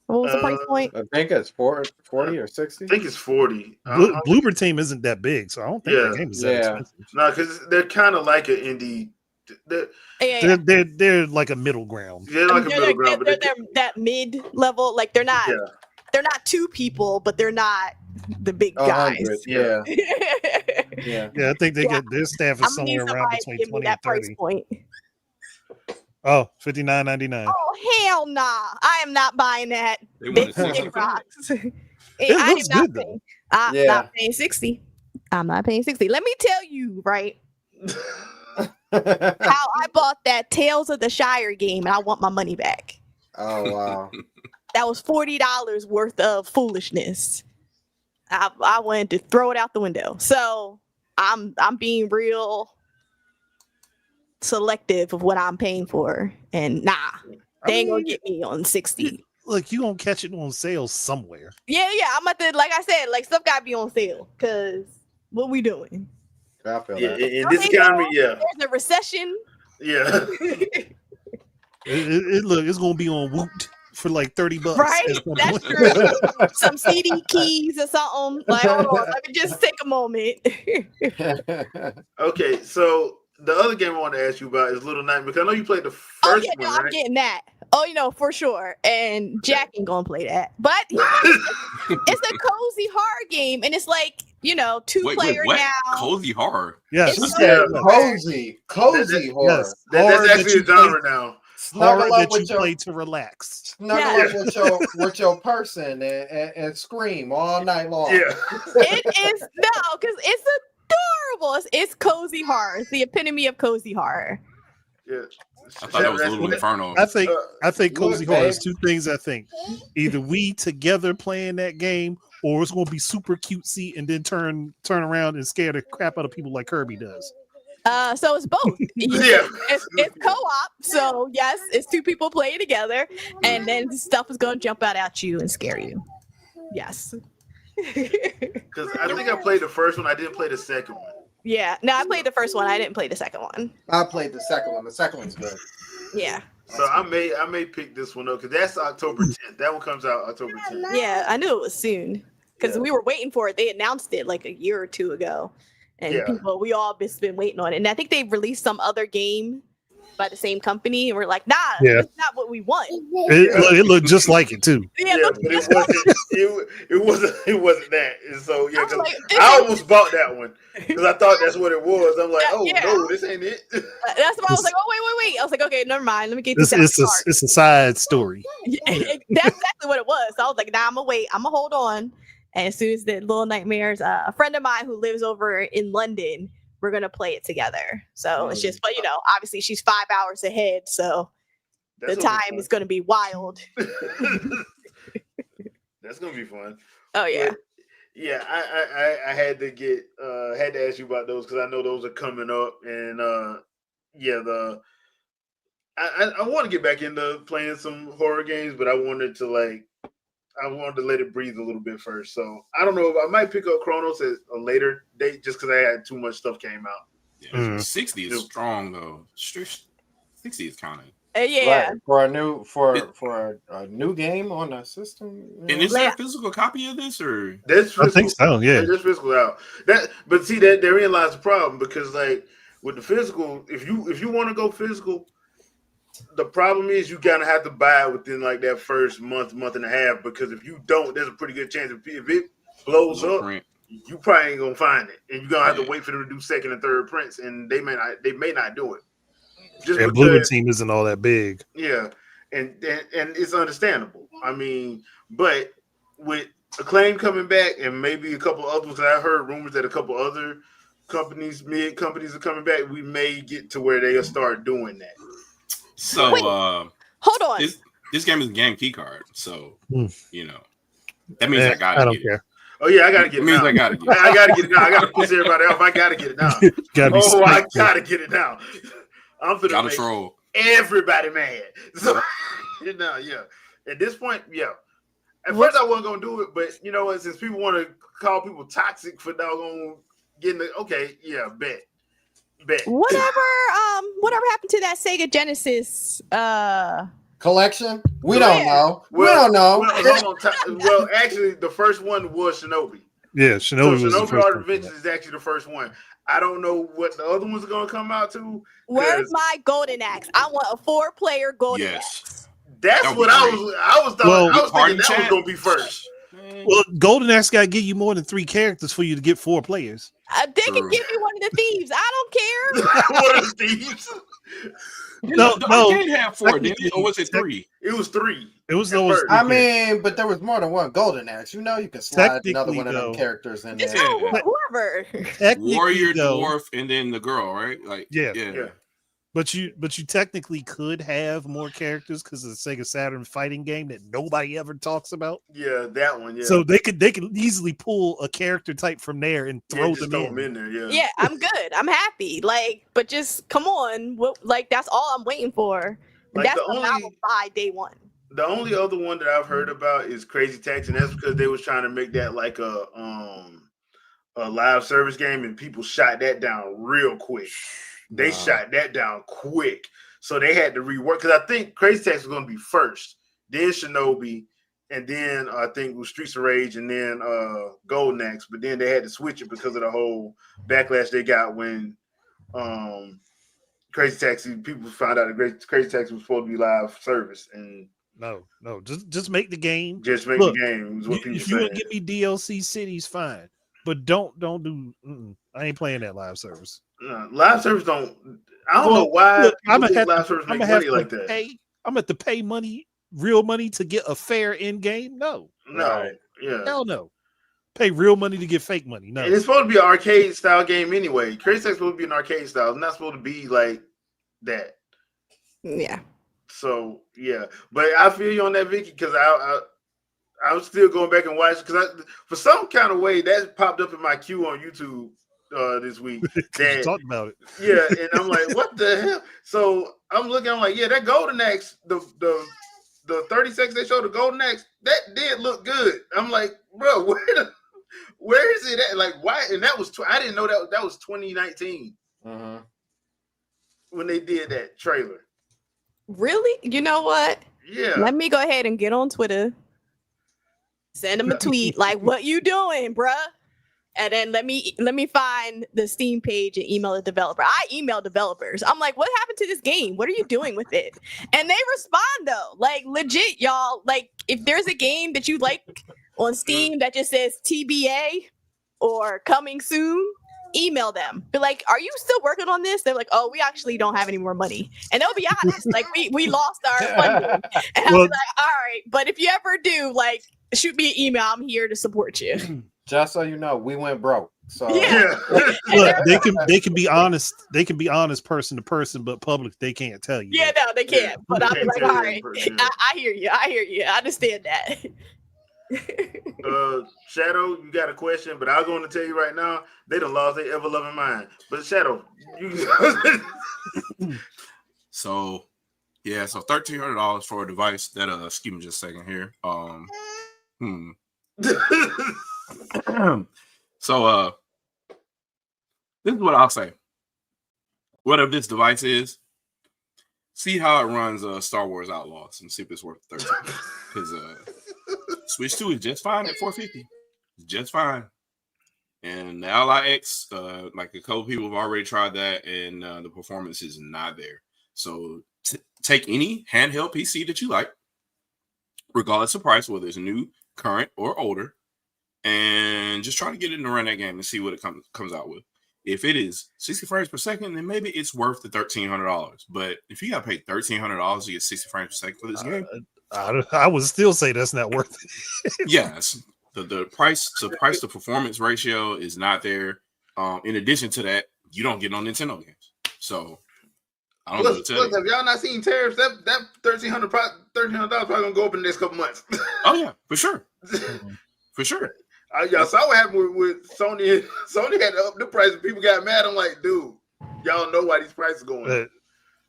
What was the price point? I think it's 40 or 60. I think it's 40. Bloober Team isn't that big, so I don't think that game is that expensive. No, because they're kind of like an indie. They're like a middle ground. They're like a middle ground, but they're that mid level. Like they're not. They're not 2 people, but they're not the big guys. Yeah. Yeah, I think they get their staff is somewhere around between 20 and 30. Price point. Oh, $59.99. Oh hell nah! I am not buying that. Big rocks. It looks good though. I'm not paying 60. I'm not paying 60. Let me tell you, right? How I bought that Tales of the Shire game, and I want my money back. Oh wow! That was $40 worth of foolishness. I wanted to throw it out the window. So I'm being real selective of what I'm paying for, and they ain't gonna get me on 60. Look, you gonna catch it on sale somewhere. Yeah. I'm about to, like I said, like stuff gotta be on sale because what we doing? I feel that. In this economy, there's a recession. Yeah. It's gonna be on Woot for like $30. Right, that's true. Some CD keys or something. Like, hold on, let me just take a moment. Okay, so the other game I want to ask you about is Little Nightmares, because I know you played the first one, right? I'm getting that. Oh, you know, for sure. And Jack ain't gonna play that. But it's a cozy horror game, and it's like, you know, 2-player now. Cozy horror. Yes. Cozy horror. Yes. That's actually a genre now. Horror that you play to relax. Snuggle up with your person and scream all night long. Yeah. It is because it's adorable. It's cozy horror. It's the epitome of cozy horror. Yeah. I thought that was a little Inferno. I think cozy horror is 2 things. I think either we together playing that game, or it's going to be super cutesy and then turn around and scare the crap out of people like Kirby does. So it's both. It's co-op. So yes, it's 2 people playing together, and then stuff is going to jump out at you and scare you. Yes. Because I think I played the first one. I didn't play the second one. Yeah. No, I played the first one. I didn't play the second one. I played the second one. The second one's good. Yeah. So I may pick this one up because that's October 10th. That one comes out October 10th. Yeah, I knew it was soon because we were waiting for it. They announced it like a year or 2 ago, and we all just been waiting on it. And I think they've released some other game by the same company, and we're like, it's not what we want. It looked just like it too. But it wasn't that. And so I almost bought that one because I thought that's what it was. I'm like, no, this ain't it. That's why I was like, oh wait. I was like, okay, never mind. Let me get this. It's a side story. That's exactly what it was. So I was like, I'm gonna wait. I'm gonna hold on. And as soon as the Little Nightmares, a friend of mine who lives over in London, we're gonna play it together. So it's just, but obviously she's 5 hours ahead, so the time is gonna be wild. That's gonna be fun. Oh yeah. But, yeah, I had to ask you about those because I know those are coming up, and I want to get back into playing some horror games, but I wanted to let it breathe a little bit first. So I don't know if I might pick up Chronos at a later date just because I had too much stuff came out. Yeah, 60 is strong though. 60 is kind of right. For a new game on the system. And is there a physical copy of this or? I think so. Yeah, there's physical out. But see that therein lies the problem because like with the physical, if you want to go physical. The problem is you gotta have to buy it within like that first month and a half because if you don't, there's a pretty good chance if it blows up, you probably ain't gonna find it, and you're gonna have to wait for them to do second and third prints, and they may not do it. Just because Bloober Team isn't all that big. Yeah, and it's understandable. I mean, but with Acclaim coming back and maybe a couple others, because I heard rumors that a couple other mid companies are coming back, we may get to where they'll start doing that. So hold on. This game is a game key card, so that means I don't care. Oh yeah, I gotta get it. Means I gotta get it. I gotta get it now. I gotta push everybody off. I gotta get it now. I gotta get it now. I'm finna make troll everybody mad. So No, yeah. At this point, yeah. At first, I wasn't gonna do it, but you know what? Since people want to call people toxic for doggone getting the bet. Whatever happened to that Sega Genesis collection? We don't know. We don't know. Well, actually, the first one was Shinobi. Yeah, Shinobi was the first Art of Vengeance is actually the first one. I don't know what the other ones are going to come out to. Where's my Golden Axe? I want a 4-player Golden Axe. That's what I was thinking that was going to be first. Well, Golden Axe got to give you more than 3 characters for you to get 4 players. They can give me one of the thieves. I don't care. One of the thieves. No. Arcade had 4, didn't it? Or was it 3? It was 3. It was those. I mean, but there was more than one Golden Axe. You know, you can slide another one of them characters in there. Whoever. Warrior, dwarf, and then the girl, right? Like, yeah. But you technically could have more characters because of the Sega Saturn fighting game that nobody ever talks about. Yeah, that one. Yeah. So they could easily pull a character type from there and throw them in there. Yeah. Yeah, I'm good. I'm happy. Like, but just come on. That's all I'm waiting for. Like that's what I will buy day one. The only other one that I've heard about is Crazy Taxi, and that's because they was trying to make that like a live service game, and people shot that down real quick. They shot that down quick. So they had to rework, because I think Crazy Taxi was going to be first, then Shinobi, and then I think it was Streets of Rage, and then Golden Axe. But then they had to switch it because of the whole backlash they got when Crazy Taxi, people found out that Crazy Taxi was supposed to be live service. And no, just make the game. Just make the game. Is what if you want to give me DLC cities, fine. But don't do. I ain't playing that live service. Live service don't. I don't know why. Look, I'm gonna live service make money like that. I'm gonna have to pay money, real money, to get a fair end game. No. Yeah. Hell no. Pay real money to get fake money. No. And it's supposed to be an arcade style game anyway. Crazy Taxi is supposed to be an arcade style. It's not supposed to be like that. Yeah. So yeah, but I feel you on that, Vikki, because I was still going back and watching because for some kind of way that popped up in my queue on YouTube this week. That talked about it. Yeah, and I'm like, what the hell? So I'm looking, I'm like, yeah, that Golden Axe, the 30 seconds they showed the Golden Axe, that did look good. I'm like, bro, where is it at? Like, why? And that was I didn't know that was 2019 when they did that trailer. Really? You know what? Yeah. Let me go ahead and get on Twitter. Send them a tweet like, "What you doing, bruh?" And then let me find the Steam page and email the developer. I email developers. I'm like, "What happened to this game? What are you doing with it?" And they respond though, like legit, y'all. Like, if there's a game that you like on Steam that just says TBA or coming soon, email them. Be like, "Are you still working on this?" They're like, "Oh, we actually don't have any more money." And they'll be honest, like we lost our funding. And I'll be like, "All right, but if you ever do, like, shoot me an email. I'm here to support you." Just so you know, we went broke. So yeah. Look, they can be honest. They can be honest person to person, but public they can't tell you. Yeah, no, they can't. But I'm like, all right, I hear you. I understand that. Shadow, you got a question, but I'm going to tell you right now, they done lost their ever-loving mind. But Shadow, So $1,300 for a device that excuse me just a second here. So this is what I'll say. Whatever this device is, see how it runs Star Wars Outlaws and see if it's worth $13. Because Switch 2 is just fine at $450. Just fine. And the Ally X, like a couple people have already tried that, and the performance is not there. So take any handheld PC that you like, regardless of price, whether it's new, current, or older, and just try to get it to run that game and see what it comes out with. If it is 60 frames per second, then maybe it's worth the $1,300. But if you got to pay $1,300 to get 60 frames per second for this game, I would still say that's not worth it. Yes, the price to performance ratio is not there. In addition to that, you don't get on Nintendo games. So I don't know what to tell you. Have y'all not seen tariffs? That $1,300 probably gonna go up in the next couple months. Oh yeah, for sure, for sure. Y'all saw what happened with Sony. Sony had to up the price and people got mad. I'm like, dude, y'all know why these prices are going up.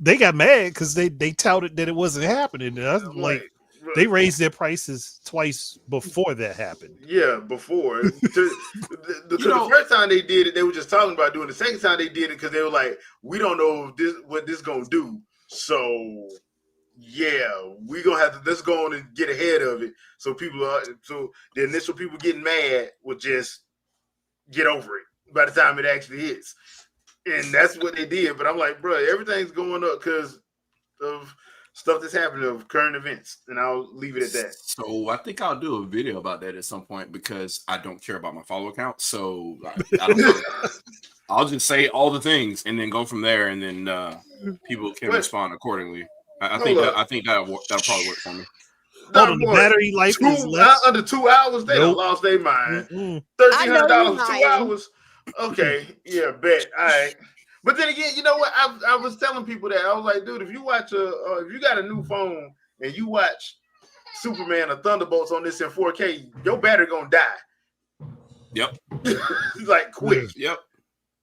they got mad because they touted that it wasn't happening. And I was like, they raised their prices twice before that happened. Yeah, before. The first time they did it, they were just talking about doing it. The second time they did it because they were like, we don't know what this gonna do. So yeah, we gonna have to let's go on and get ahead of it. So the initial people getting mad will just get over it by the time it actually hits. And that's what they did. But I'm like, bro, everything's going up because of stuff that's happening of current events, and I'll leave it at that. So I think I'll do a video about that at some point because I don't care about my follow count. So I don't know. I'll just say all the things and then go from there, and then people can respond accordordingly. I think that'll probably work for me. The battery life is less. Under 2 hours, they done lost their mind. $1,300 2 hours. Okay, yeah, bet. All right. But then again, you know what? I was telling people that I was like, dude, if you watch if you got a new phone and you watch Superman or Thunderbolts on this in 4K, your battery gonna die. Yep. Like quick. Yep.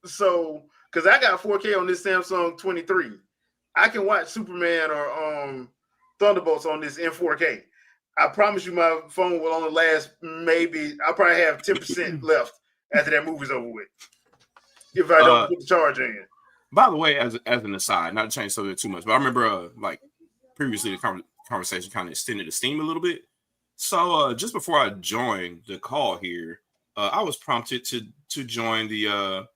So, because I got 4K on this Samsung 23, I can watch Superman or Thunderbolts on this in 4K. I promise you, my phone will only last I'll probably have 10% left after that movie's over with. If I don't put the charge in. By the way, as an aside, not to change subject too much, but I remember like previously the conversation kind of extended the steam a little bit. So just before I joined the call here, I was prompted to join the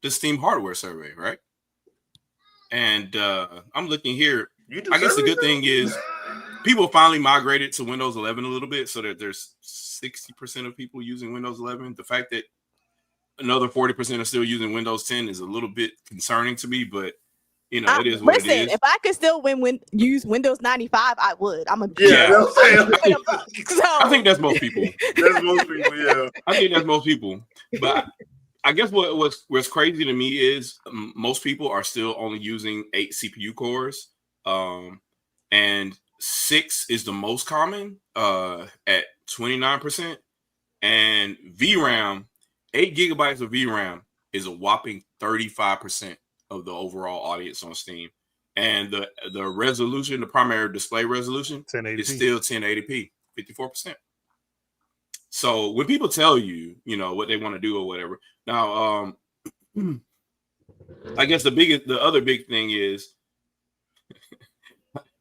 Steam hardware survey, right? And I'm looking here. I guess the good thing is people finally migrated to Windows 11 a little bit, so that there's 60% of people using Windows 11. The fact that another 40% are still using Windows 10 is a little bit concerning to me, but it is what it is. If I could still use Windows 95, I would. I think that's most people. That's most people, yeah. I think that's most people. But I guess what's crazy to me is most people are still only using 8 CPU cores, and 6 is the most common at 29%, and VRAM. 8 gigabytes of VRAM is a whopping 35% of the overall audience on Steam. And the resolution, the primary display resolution, 1080p. Is still 1080p, 54%. So when people tell you, what they want to do or whatever. Now, I guess the other big thing is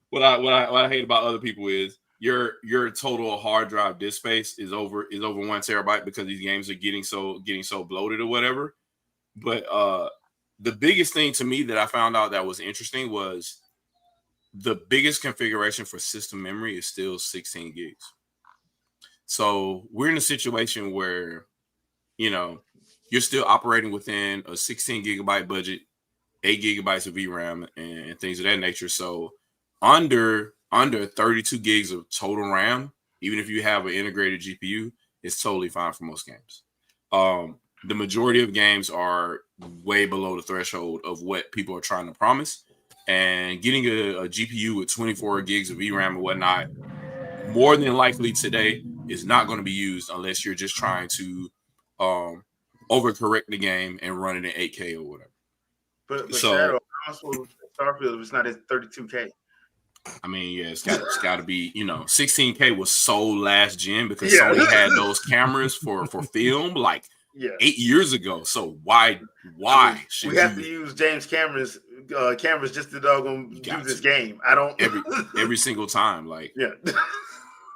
what I hate about other people is your total hard drive disk space is over 1 terabyte because these games are getting so bloated or whatever. But the biggest thing to me that I found out that was interesting was the biggest configuration for system memory is still 16 gigs. So we're in a situation where, you're still operating within a 16 gigabyte budget, 8 gigabytes of VRAM and things of that nature. So under 32 gigs of total RAM, even if you have an integrated GPU, it's totally fine for most games. The majority of games are way below the threshold of what people are trying to promise. And getting a GPU with 24 gigs of VRAM and whatnot, more than likely today, is not going to be used unless you're just trying to overcorrect the game and run it in 8K or whatever. But so, Starfield is not at 32K. I mean, yeah, it's got to be, 16K was sold last gen because Sony had those cameras for film 8 years ago. So why should we have to use James Cameron's cameras just to do this game? I don't every single time.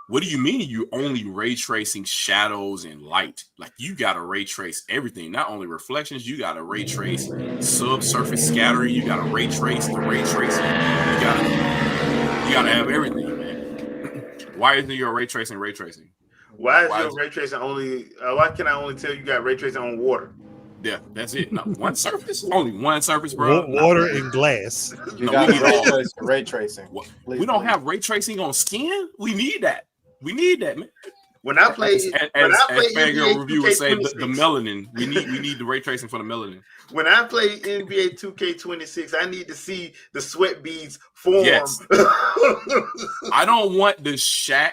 What do you mean you only ray tracing shadows and light? You gotta ray trace everything, not only reflections. You gotta ray trace subsurface scattering. You gotta ray trace the ray tracing. You gotta have everything, man. Why isn't your ray tracing? Why is your ray tracing only? Why can I only tell you got ray tracing on water? Yeah, that's it. No, one surface, only one surface, bro. Water and glass. You got ray tracing. We don't have ray tracing on skin. We need that. Man. When I play, as Fangirl Reviewer say, the melanin. We need the ray tracing for the melanin. When I play NBA 2K26, I need to see the sweat beads form. Yes. I don't want the Shaq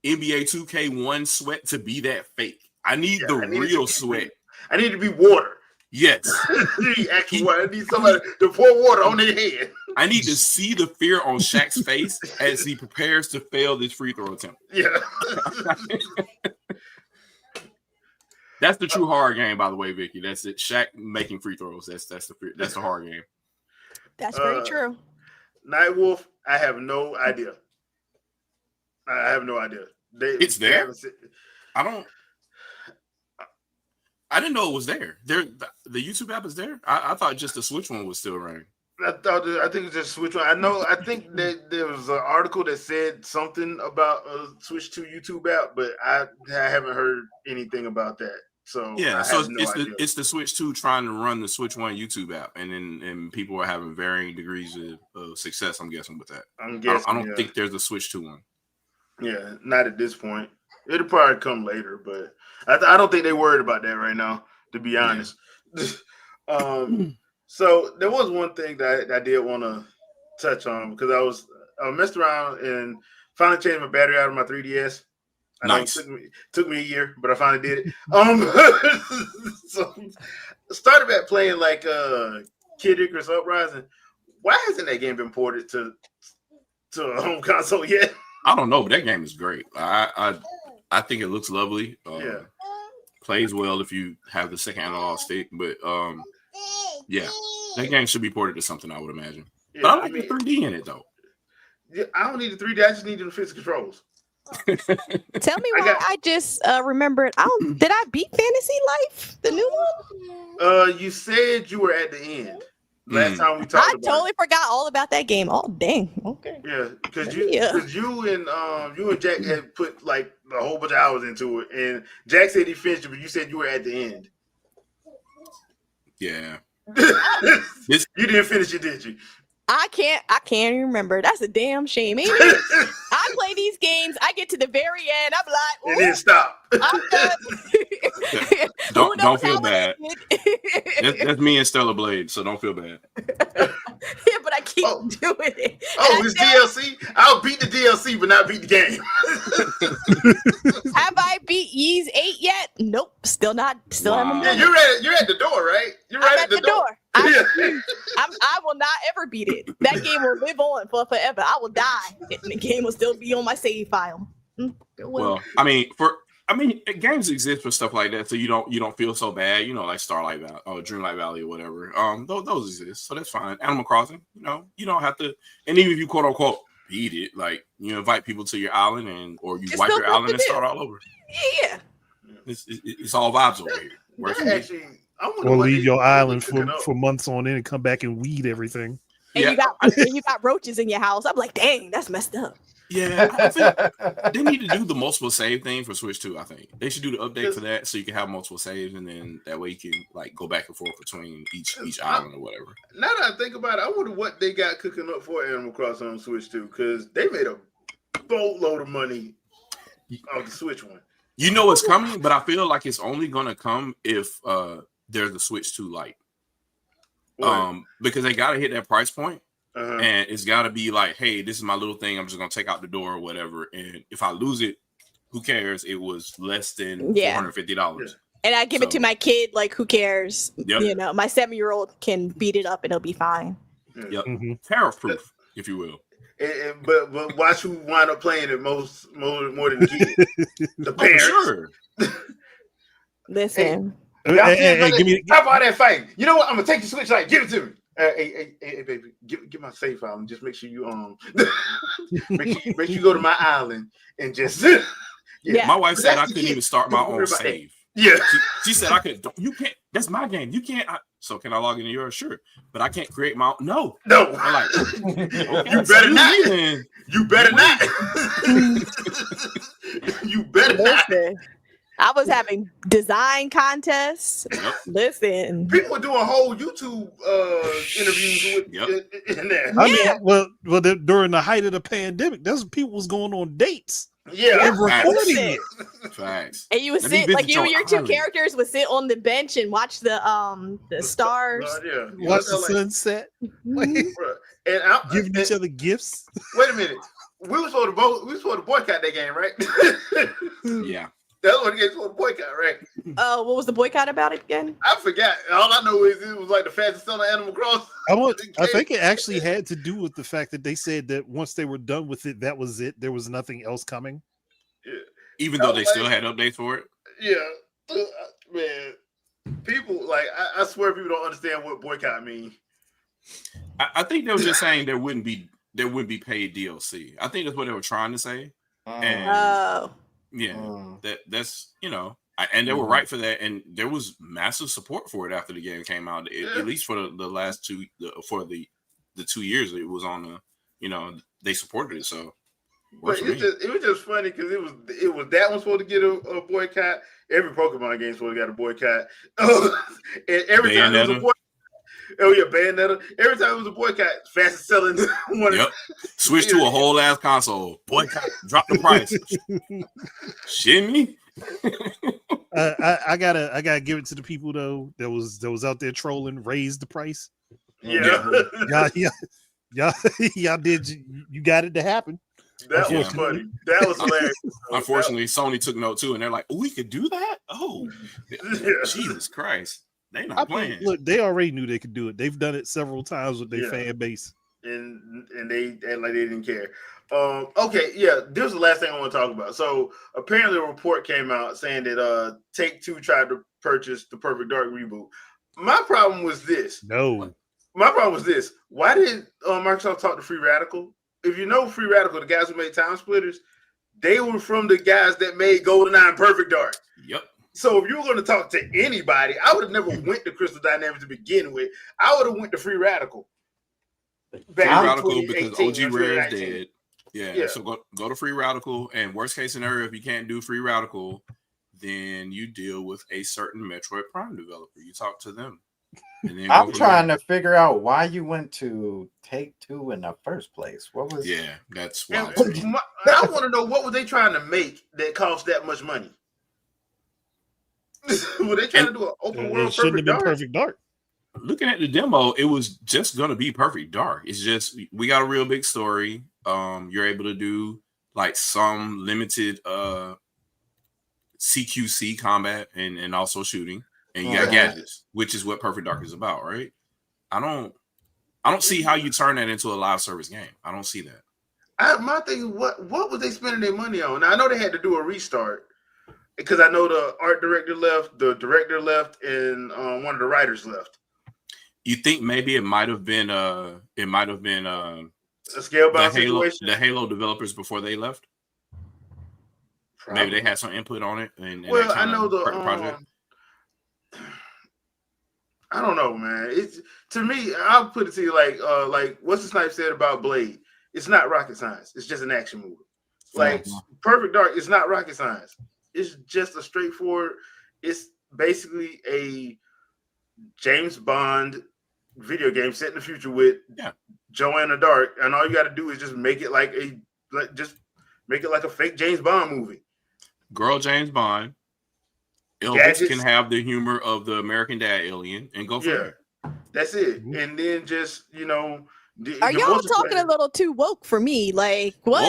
NBA 2K1 sweat to be that fake. I need the real sweat. I need to be water. Yes. I need somebody to pour water on their head. I need to see the fear on Shaq's face as he prepares to fail this free throw attempt. Yeah. That's the true hard game, by the way, Vikki. That's it. Shaq making free throws. That's the hard game. That's very true. Nightwolf, I have no idea. I have no idea. It's there. I didn't know it was there. The YouTube app is there. I thought just the Switch one was still running. I think it's just Switch one. I think that there was an article that said something about a Switch 2 YouTube app, but I haven't heard anything about that. So yeah, it's the Switch 2 trying to run the Switch 1 YouTube app, and people are having varying degrees of success. I'm guessing with that. I don't think there's a Switch 2 one. Yeah, not at this point. It'll probably come later, but I don't think they're worried about that right now, to be honest. Yeah. So there was one thing that I did want to touch on because I messed around and finally changed my battery out of my 3DS. Nice. It took me a year, but I finally did it. So started back playing like Kid Icarus Uprising. Why hasn't that game been ported to a home console yet? I don't know, but that game is great. I think it looks lovely. Yeah. Plays well if you have the second analog stick, but yeah, that game should be ported to something, I would imagine. Yeah, but I like the 3D in it though. Yeah, I don't need the 3D. I just need the physical controls. Tell me why I just remembered. Did I beat Fantasy Life, the new one? You said you were at the end last time we talked. I totally forgot all about that game. Oh dang. Okay. Yeah, because you and Jack had put like a whole bunch of hours into it, and Jack said he finished it, but you said you were at the end. Yeah. You didn't finish it, did you? I can't even remember. That's a damn shame, ain't it? I play these games, I get to the very end, I'm like, and then stop. I'm done. Don't feel bad. That's me and Stellar Blade, so don't feel bad. Yeah, but I keep doing it. It's DLC? I'll beat the DLC, but not beat the game. Have I beat Yeez 8 yet? Nope. Still not. Still haven't done it. You're at the door, right? You're right at the door. I will not ever beat it. That game will live on for forever. I will die, and the game will still be on my save file. Well, I mean, games exist for stuff like that, so you don't feel so bad. You know, like Starlight Valley or Dreamlight Valley or whatever. Those exist, so that's fine. Animal Crossing, you don't have to. And even if you quote unquote beat it, like you invite people to your island or you wipe your island and start all over. Yeah, it's all vibes over here. Or leave your island for months on end and come back and weed everything. And you got roaches in your house. I'm like, dang, that's messed up. Yeah, I think they need to do the multiple save thing for Switch 2. I think they should do the update for that so you can have multiple saves, and then that way you can like go back and forth between each island or whatever. Now that I think about it, I wonder what they got cooking up for Animal Crossing on Switch 2 because they made a boatload of money off the Switch one. You know it's coming, but I feel like it's only gonna come if there's a Switch 2 Lite. Because they gotta hit that price point. And it's got to be like, hey, this is my little thing. I'm just going to take out the door or whatever. And if I lose it, who cares? It was less than $450. Yeah. And I give it to my kid. Like, who cares? Yep. You know, my 7-year-old can beat it up and it'll be fine. Yep. Tariff-proof, if you will. But watch who wind up playing it more than the kid. The parents. Sure. Listen. Hey, give me. How about that fight? You know what? I'm going to take the Switch Lite. Give it to me. Hey, baby, get my save file and just make sure you make sure you go to my island and just My wife said I couldn't even start my own save. Yeah, she said I could. You can't. That's my game. You can't. So can I log into yours? Sure, but I can't create my own. No. I'm like, you better not. You better not. You better not. I was having design contests. Yep. Listen, people were doing whole YouTube interviews in there. I mean, well, during the height of the pandemic, that's when people was going on dates. Yeah, and recording it. Facts. And you would sit like you and your two characters would sit on the bench and watch the stars. Watch the sunset. And giving each other gifts. Wait a minute. We were supposed to boycott that game, right? Yeah. That's what the game's for the boycott, right? Oh, what was the boycott about it again? I forgot. All I know is it was like the fastest selling Animal Crossing. I think it actually had to do with the fact that they said that once they were done with it, that was it. There was nothing else coming. Yeah. Even though they still had updates for it. Yeah, man. People like I swear people don't understand what boycott means. I think they were just saying there wouldn't be paid DLC. I think that's what they were trying to say. And that's and they were right for that. And there was massive support for it after the game came out. At least for the last the 2 years it was on they supported it. So but it was just funny because it was that one supposed to get a boycott. Every Pokemon game supposed to get a boycott. And every time there was a boycott. Oh yeah, Bayonetta. Every time it was a boycott, fastest selling one. Yep. Switch to a whole ass console. Boycott. Drop the price. Shimmy. I gotta give it to the people though that was out there trolling. Raise the price. Yeah. Y'all did. You got it to happen. That was funny. That was hilarious. Unfortunately, Sony took note too, and they're like, "Oh, we could do that." Oh, Jesus Christ! They not playing. Look, they already knew they could do it. They've done it several times with their fan base, and they act like they didn't care. Okay, yeah. This is the last thing I want to talk about. So apparently, a report came out saying that Take-Two tried to purchase the Perfect Dark reboot. My problem was this. My problem was this. Why did Microsoft talk to Free Radical? If you know Free Radical, the guys who made Time Splitters, they were from the guys that made GoldenEye and Perfect Dark. Yep. So if you were going to talk to anybody, I would have never went to Crystal Dynamics to begin with. I would have went to Free Radical. Free Radical because OG Rare is dead. Yeah. So go to Free Radical, and worst case scenario, if you can't do Free Radical, then you deal with a certain Metroid Prime developer. You talk to them. I'm trying to figure out why you went to Take-Two in the first place. What was? Yeah, that's wild. I want to know what were they trying to make that cost that much money? Were they trying to do an open world Perfect Dark? Looking at the demo, it was just gonna be Perfect Dark. It's just we got a real big story. You're able to do like some limited CQC combat and also shooting. And you got gadgets, which is what Perfect Dark is about, right? I don't see how you turn that into a live service game. I don't see that. My thing is, what was they spending their money on? Now I know they had to do a restart because I know the art director left, the director left, and one of the writers left. You think maybe it might have been a scalebound situation? The Halo developers before they left. Probably. Maybe they had some input on it. Well, I know the project. I don't know, man. It's to me, I'll put it to you like what's the Snipe said about Blade. It's not rocket science. It's just an action movie. Like Perfect Dark is not rocket science. It's just a straightforward. It's basically a James Bond video game set in the future with Joanna Dark, and all you got to do is just make it like a fake James Bond movie. Girl James Bond. Elvis can have the humor of the American Dad alien and go for it. That's it. And then just, are y'all talking a little too woke for me? Like, what?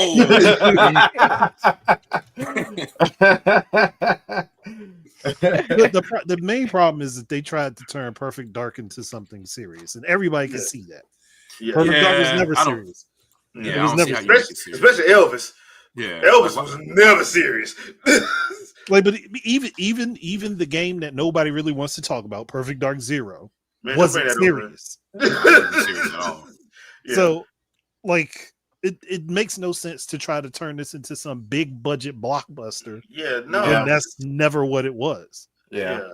The main problem is that they tried to turn Perfect Dark into something serious, and everybody can see that. Perfect Dark was never serious. Yeah, it was never especially Elvis. Yeah, Elvis was never serious. But even the game that nobody really wants to talk about, Perfect Dark Zero, wasn't serious. Serious at all. Yeah. So, it makes no sense to try to turn this into some big budget blockbuster. Yeah, no, and that's never what it was. Yeah.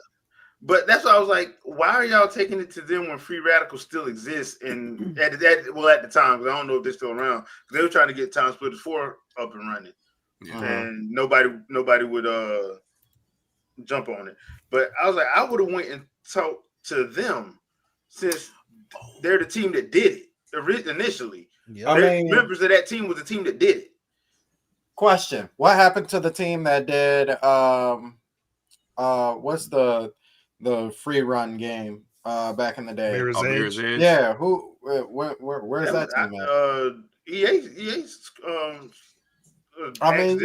But that's why I was like, why are y'all taking it to them when Free Radical still exists? And at the time, because I don't know if they're still around, they were trying to get Time Splitters 4 up and running. And nobody would jump on it. But I was like, I would have went and talked to them since they're the team that did it initially. Members of that team was the team that did it. Question: what happened to the team that did what's the free run game back in the day? Mirror's Edge. Yeah, where's that team at? EA's I mean,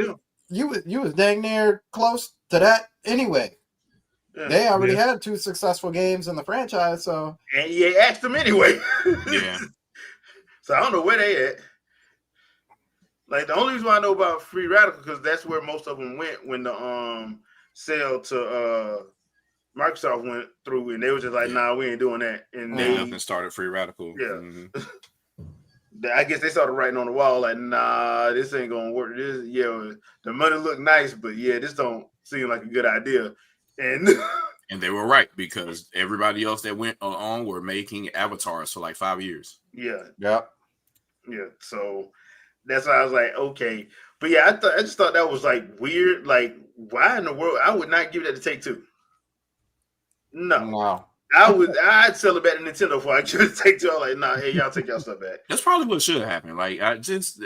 you was dang near close to that anyway. Yeah. They already had 2 successful games in the franchise, so and EA asked them anyway. Yeah. So I don't know where they at. Like the only reason why I know about Free Radical because that's where most of them went when the sale to Microsoft went through, and they were just like, "Nah, we ain't doing that." And They they nothing started Free Radical. Yeah. Mm-hmm. I guess they started writing on the wall like, "Nah, this ain't gonna work. This, the money look nice, but this don't seem like a good idea." And and they were right because everybody else that went on were making avatars for like 5 years. Yeah. So that's why I was like, okay, but I just thought that was like weird. Like, why in the world? I would not give that to Take-Two. No. I'd sell it back to Nintendo before I give it to Take-Two. I'm like, nah, hey, y'all take y'all stuff back. That's probably what should happen. Like, just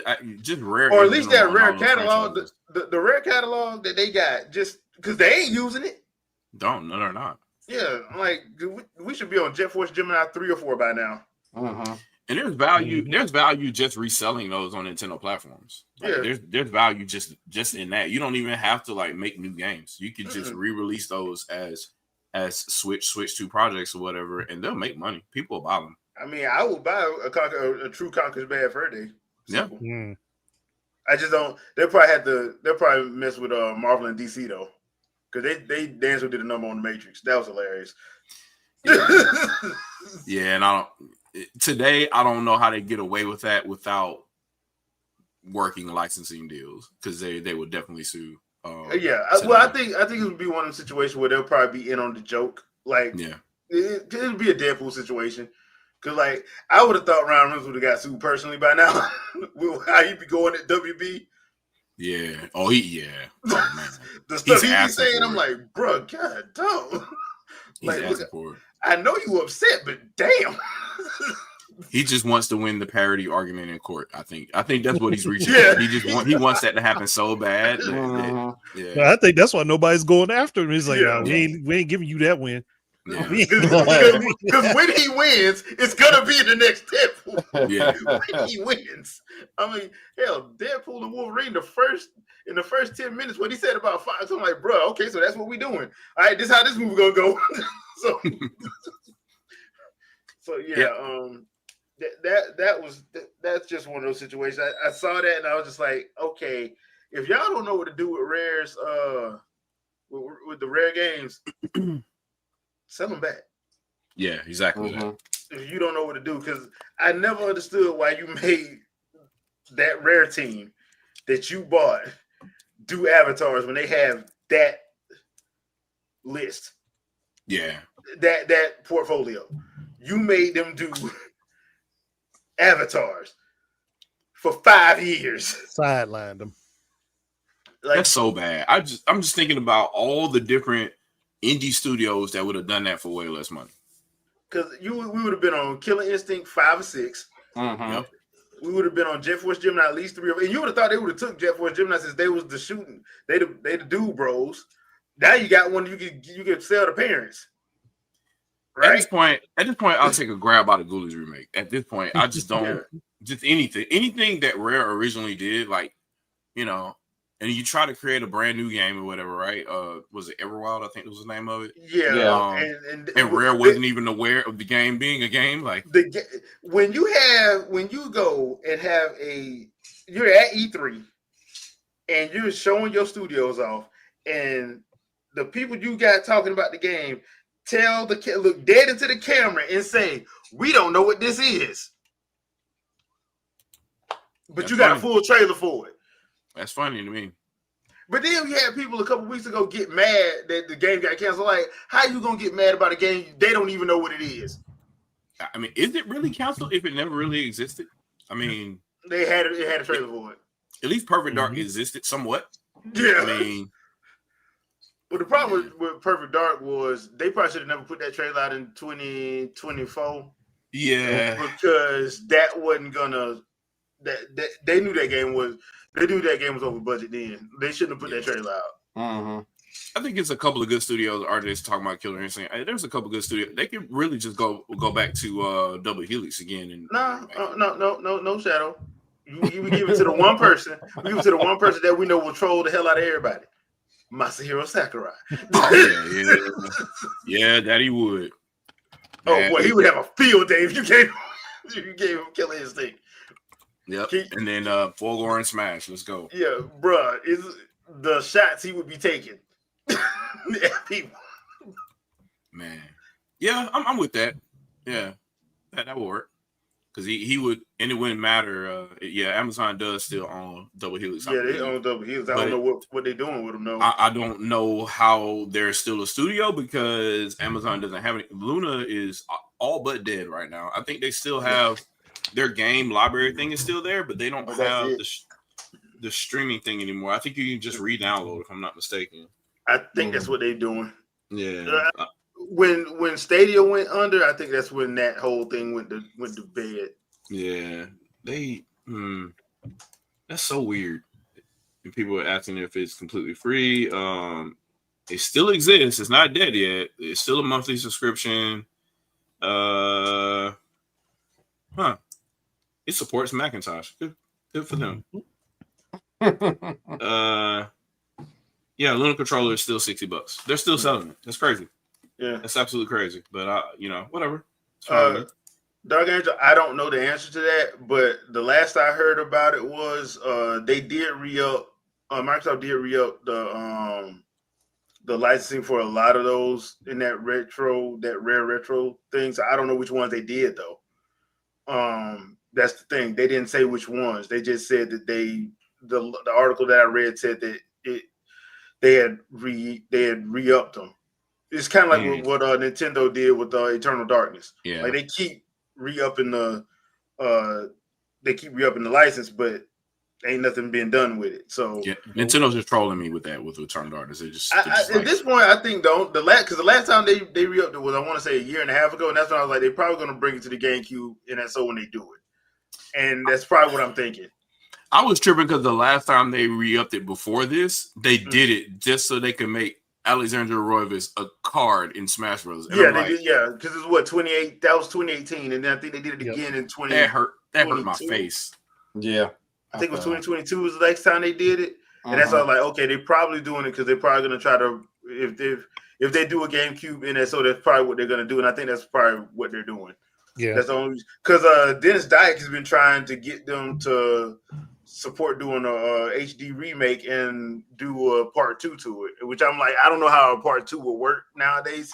rare, or at least that rare catalog, the rare catalog that they got, just because they ain't using it. No, they're not. Yeah, I'm like, we should be on Jet Force Gemini 3 or 4 by now. And there's value. There's value just reselling those on Nintendo platforms. Like, there's value just in that. You don't even have to like make new games. You could just re-release those as Switch 2 projects or whatever, and they'll make money. People will buy them. I mean, I would buy a true Conker's Bad Fur Day. Simple. Yeah. I just don't. They'll probably mess with Marvel and DC though, because they did a number on the Matrix. That was hilarious. Yeah, and today I don't know how they get away with that without working licensing deals, because they would definitely sue. I think it would be one of the situations where they'll probably be in on the joke. Like, it would be a Deadpool situation. Because, like, I would have thought Ryan Reynolds would have got sued personally by now. How he be going at WB. Yeah. Oh, yeah. Oh, man. The stuff he be saying, I'm like, bro, God, don't. He's asking for it. I know you upset, but damn. He just wants to win the parody argument in court. I think that's what he's reaching. Yeah. He wants that to happen so bad. I think that's why nobody's going after him. He's like, no, we ain't giving you that win. Yeah. Because when he wins, it's gonna be the next Deadpool. Yeah. When he wins, I mean, hell, Deadpool and Wolverine in the first 10 minutes, what he said about Fox, I'm like, bro, okay, so that's what we doing. All right, this is how this movie gonna go. That's just one of those situations. I saw that and I was just like, okay, if y'all don't know what to do with rares, with the rare games. Sell them back. Yeah, exactly. That. If you don't know what to do, because I never understood why you made that rare team that you bought do avatars when they have that list. Yeah. That portfolio. You made them do avatars for 5 years. Sidelined them. Like, that's so bad. I'm just thinking about all the different indie studios that would have done that for way less money. Because we would have been on Killer Instinct 5 or 6. Yep. We would have been on Jet Force Gemini at least 3 or 4. And you would have thought they would have took Jet Force Gemini since they was the shooting. They the dude bros. Now you got one you could sell to parents. Right? At this point, I'll take a grab out of Ghoulies remake. At this point, I just don't just anything that Rare originally did, like, you know. And you try to create a brand new game or whatever, right? Was it Everwild? I think was the name of it. Yeah. And Rare wasn't even aware of the game being a game. Like when you go and you're at E3 and you're showing your studios off, and the people you got talking about the game look dead into the camera and say, "We don't know what this is," but that's you got a full trailer for it. That's funny to me. But then we had people a couple weeks ago get mad that the game got canceled. Like, how you gonna get mad about a game they don't even know what it is? I mean, is it really canceled if it never really existed? I mean, it had a trailer for it. At least Perfect Dark existed somewhat. Yeah. I mean, well, the problem with Perfect Dark was they probably should have never put that trailer out in 2024. Yeah, because that wasn't gonna. They knew that game was. They knew that game was over budget then. They shouldn't have put that trailer out. I think it's a couple of good studios artists talking about Killer Instinct. There's a couple of good studios. They could really just go back to Double Helix again. And no, Shadow. You give it to the one person. We give it to the one person that we know will troll the hell out of everybody. Masahiro Sakurai. Oh yeah, that he would. Oh boy, he would have a field day if you gave him Killer Instinct. Yep. And then Fulgor and Smash. Let's go. Yeah, bruh, is the shots he would be taking. People. Man. Yeah, I'm with that. Yeah, that would work. Because he would, and it wouldn't matter. Amazon does still own Double Helix. Yeah, they own Double Helix. I don't know what they're doing with them, though. I don't know how there's still a studio because Amazon doesn't have any. Luna is all but dead right now. I think they still have their game library thing is still there, but they don't have the streaming thing anymore. I think you can just re-download if I'm not mistaken. I think that's what they're doing. Yeah. When Stadia went under, I think that's when that whole thing went to bed. Yeah, that's so weird. And people are asking if it's completely free. It still exists. It's not dead yet. It's still a monthly subscription. It supports Macintosh. Good for them. Luna controller is still $60. They're still selling it. That's crazy. Yeah, that's absolutely crazy. But whatever. Dark Angel, I don't know the answer to that, but the last I heard about it was they did re-up. Microsoft did re-up the licensing for a lot of those in that rare retro things. I don't know which ones they did though. That's the thing. They didn't say which ones. They just said that the article that I read said that they had re-upped them. It's kind of like what Nintendo did with Eternal Darkness. Yeah, like they keep re-upping the license, but ain't nothing being done with it. So Nintendo's just trolling me with that with Eternal Darkness. At this point, I think because the last time they re-upped it was I want to say a year and a half ago, and that's when I was like they're probably going to bring it to the GameCube, and that's so when they do it, and that's probably what I'm thinking. I was tripping because the last time they re-upped it before this, they did it just so they could make Alexandra Roivas a card in Smash Bros. Yeah, they did. Yeah, because it's what 28. That was 2018, and then I think they did it again in 20. That hurt my face. Yeah, I think it was 2022 was the next time they did it, and that's why I was like, okay, they're probably doing it because they're probably going to try to if they do a GameCube NSO, that's probably what they're going to do, and I think that's probably what they're doing. Yeah, that's the only because Dennis Dyack has been trying to get them to support doing a HD remake and do a part 2 to it, which I'm like, I don't know how a part 2 will work nowadays.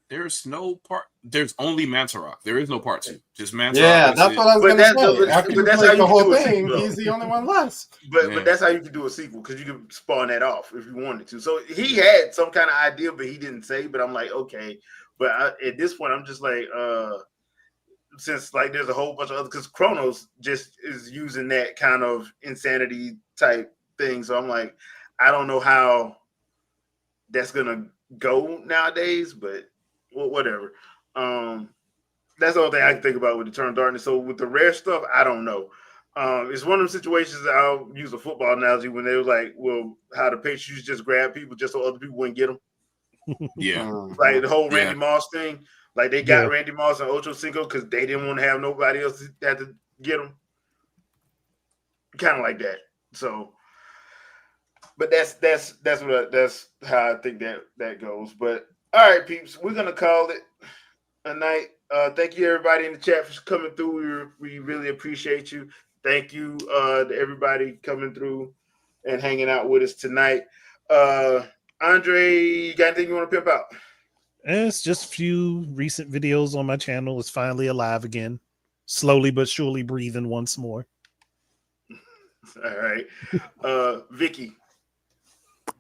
There's no part. There's only Mantarok. There is no part 2. Just Mantarok. Yeah, that's what I was going to say. After you play the whole thing, he's the only one left. But that's how you can do a sequel because you can spawn that off if you wanted to. So he had some kind of idea, but he didn't say. But I'm like, okay. But at this point, I'm just like, since like there's a whole bunch of other because Chronos just is using that kind of insanity type thing. So I'm like, I don't know how that's gonna go nowadays, but whatever. That's the only thing I can think about with Eternal Darkness. So with the rare stuff, I don't know. It's one of those situations that I'll use a football analogy when they were like, well, how the Patriots just grab people just so other people wouldn't get them. Yeah. Like the whole Randy Moss thing. Like they got Randy Moss and Ocho Cinco because they didn't want to have nobody else that to get them. Kind of like that. So, but that's how I think that goes. But all right, peeps, we're gonna call it a night. Thank you everybody in the chat for coming through. We really appreciate you. Thank you to everybody coming through and hanging out with us tonight. Andre, you got anything you want to pimp out? It's just a few recent videos on my channel. It's finally alive again. Slowly but surely breathing once more. All right. Vikki.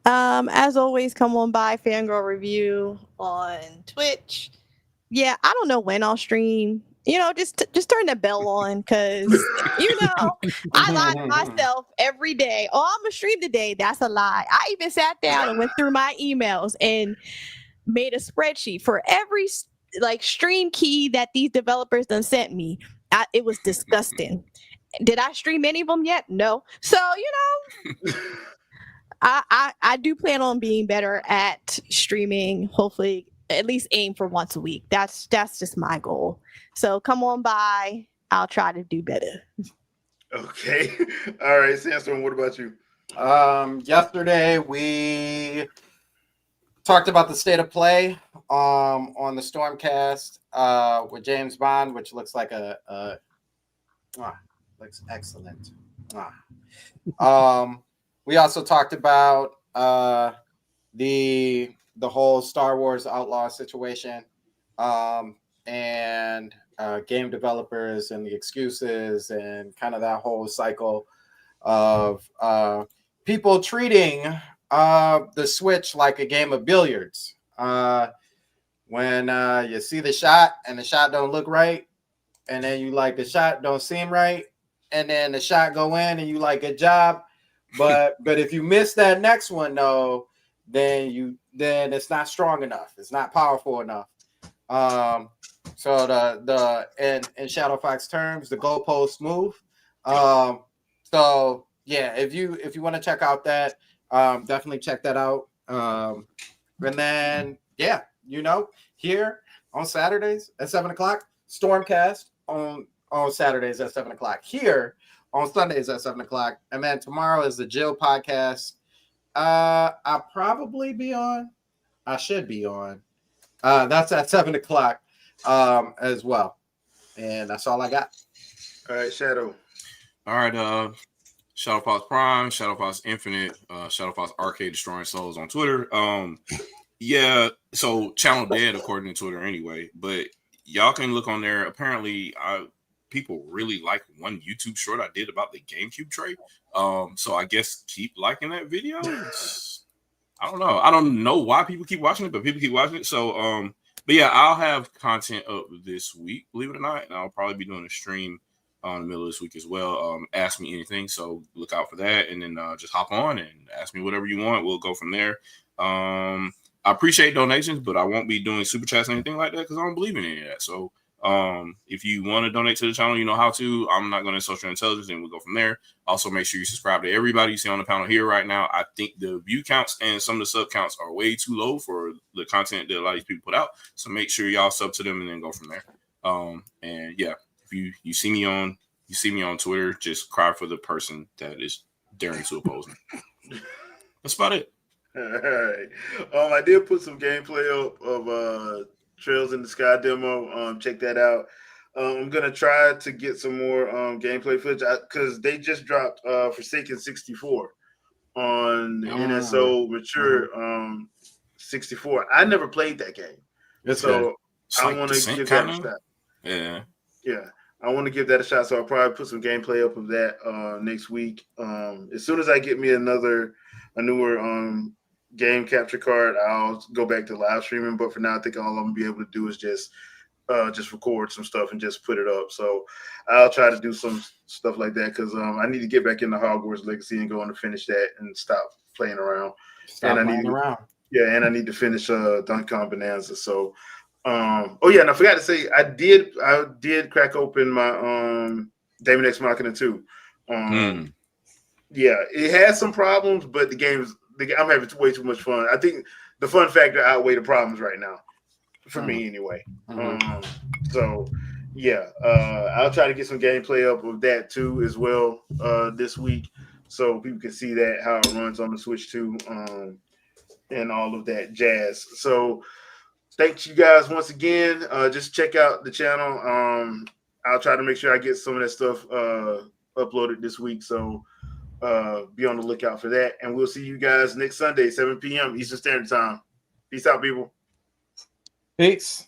As always, come on by Fangirl Review on Twitch. Yeah, I don't know when I'll stream. Just turn the bell on because I lie to myself every day. Oh, I'm gonna stream today. That's a lie. I even sat down and went through my emails and made a spreadsheet for every stream key that these developers done sent me. It was disgusting. Did I stream any of them yet? No. So I do plan on being better at streaming. Hopefully, at least aim for once a week. That's just my goal. So come on by. I'll try to do better. Okay. All right, Sandstorm. What about you? Yesterday we talked about the state of play on the Stormcast with James Bond, which looks like looks excellent. We also talked about the whole Star Wars Outlaw situation, and game developers and the excuses and kind of that whole cycle of people treating the Switch like a game of billiards. When you see the shot and the shot don't look right, and then you like the shot don't seem right, and then the shot go in and you like good job, but if you miss that next one though, then it's not strong enough, it's not powerful enough. So the in Shadow Fox terms, the goalposts move. So yeah, if you want to check out that, definitely check that out. And then yeah, here on Saturdays at 7:00, Stormcast on Saturdays at 7:00, here on Sundays at 7:00, and then tomorrow is the Jill podcast. I'll probably be on. I should be on. That's at 7:00 as well. And that's all I got. All right, Shadow. All right, Shadow Fox Prime, Shadow Fox Infinite, Shadow Fox Arcade Destroying Souls on Twitter. Yeah, so channel dead according to Twitter anyway, but y'all can look on there. Apparently, people really like one YouTube short I did about the GameCube tray. So I guess keep liking that video. I don't know. I don't know why people keep watching it, but people keep watching it. So, but yeah, I'll have content up this week, believe it or not, and I'll probably be doing a stream on the middle of this week as well. Ask me anything, so look out for that, and then just hop on and ask me whatever you want. We'll go from there. I appreciate donations, but I won't be doing super chats or anything like that because I don't believe in any of that. So if you want to donate to the channel, you know how to. I'm not going to social intelligence, and we'll go from there. Also, make sure you subscribe to everybody you see on the panel here right now. I think the view counts and some of the sub counts are way too low for the content that a lot of these people put out. So make sure y'all sub to them and then go from there. And yeah, if you see me on Twitter, just cry for the person that is daring to oppose me. That's about it. All right. I did put some gameplay up of Trails in the Sky demo. Check that out. I'm gonna try to get some more gameplay footage because they just dropped Forsaken 64 on NSO Mature 64. I never played that game, so I want to give that a shot. Yeah. I want to give that a shot, so I'll probably put some gameplay up of that next week. As soon as I get me a newer game capture card, I'll go back to live streaming. But for now, I think all I'm gonna be able to do is just record some stuff and just put it up. So I'll try to do some stuff like that because I need to get back into Hogwarts Legacy and go on to finish that and stop playing around. And I need to finish Dunk Kong Bonanza. So and I forgot to say I did crack open my Daemon X Machina 2. Yeah, it has some problems, but I'm having way too much fun. I think the fun factor outweigh the problems right now, for me anyway. So yeah, I'll try to get some gameplay up of that too as well this week, so people can see that how it runs on the Switch too, and all of that jazz. So thanks you guys once again. Just check out the channel. I'll try to make sure I get some of that stuff uploaded this week. So be on the lookout for that. And we'll see you guys next Sunday, 7 p.m. Eastern Standard Time. Peace out, people. Peace.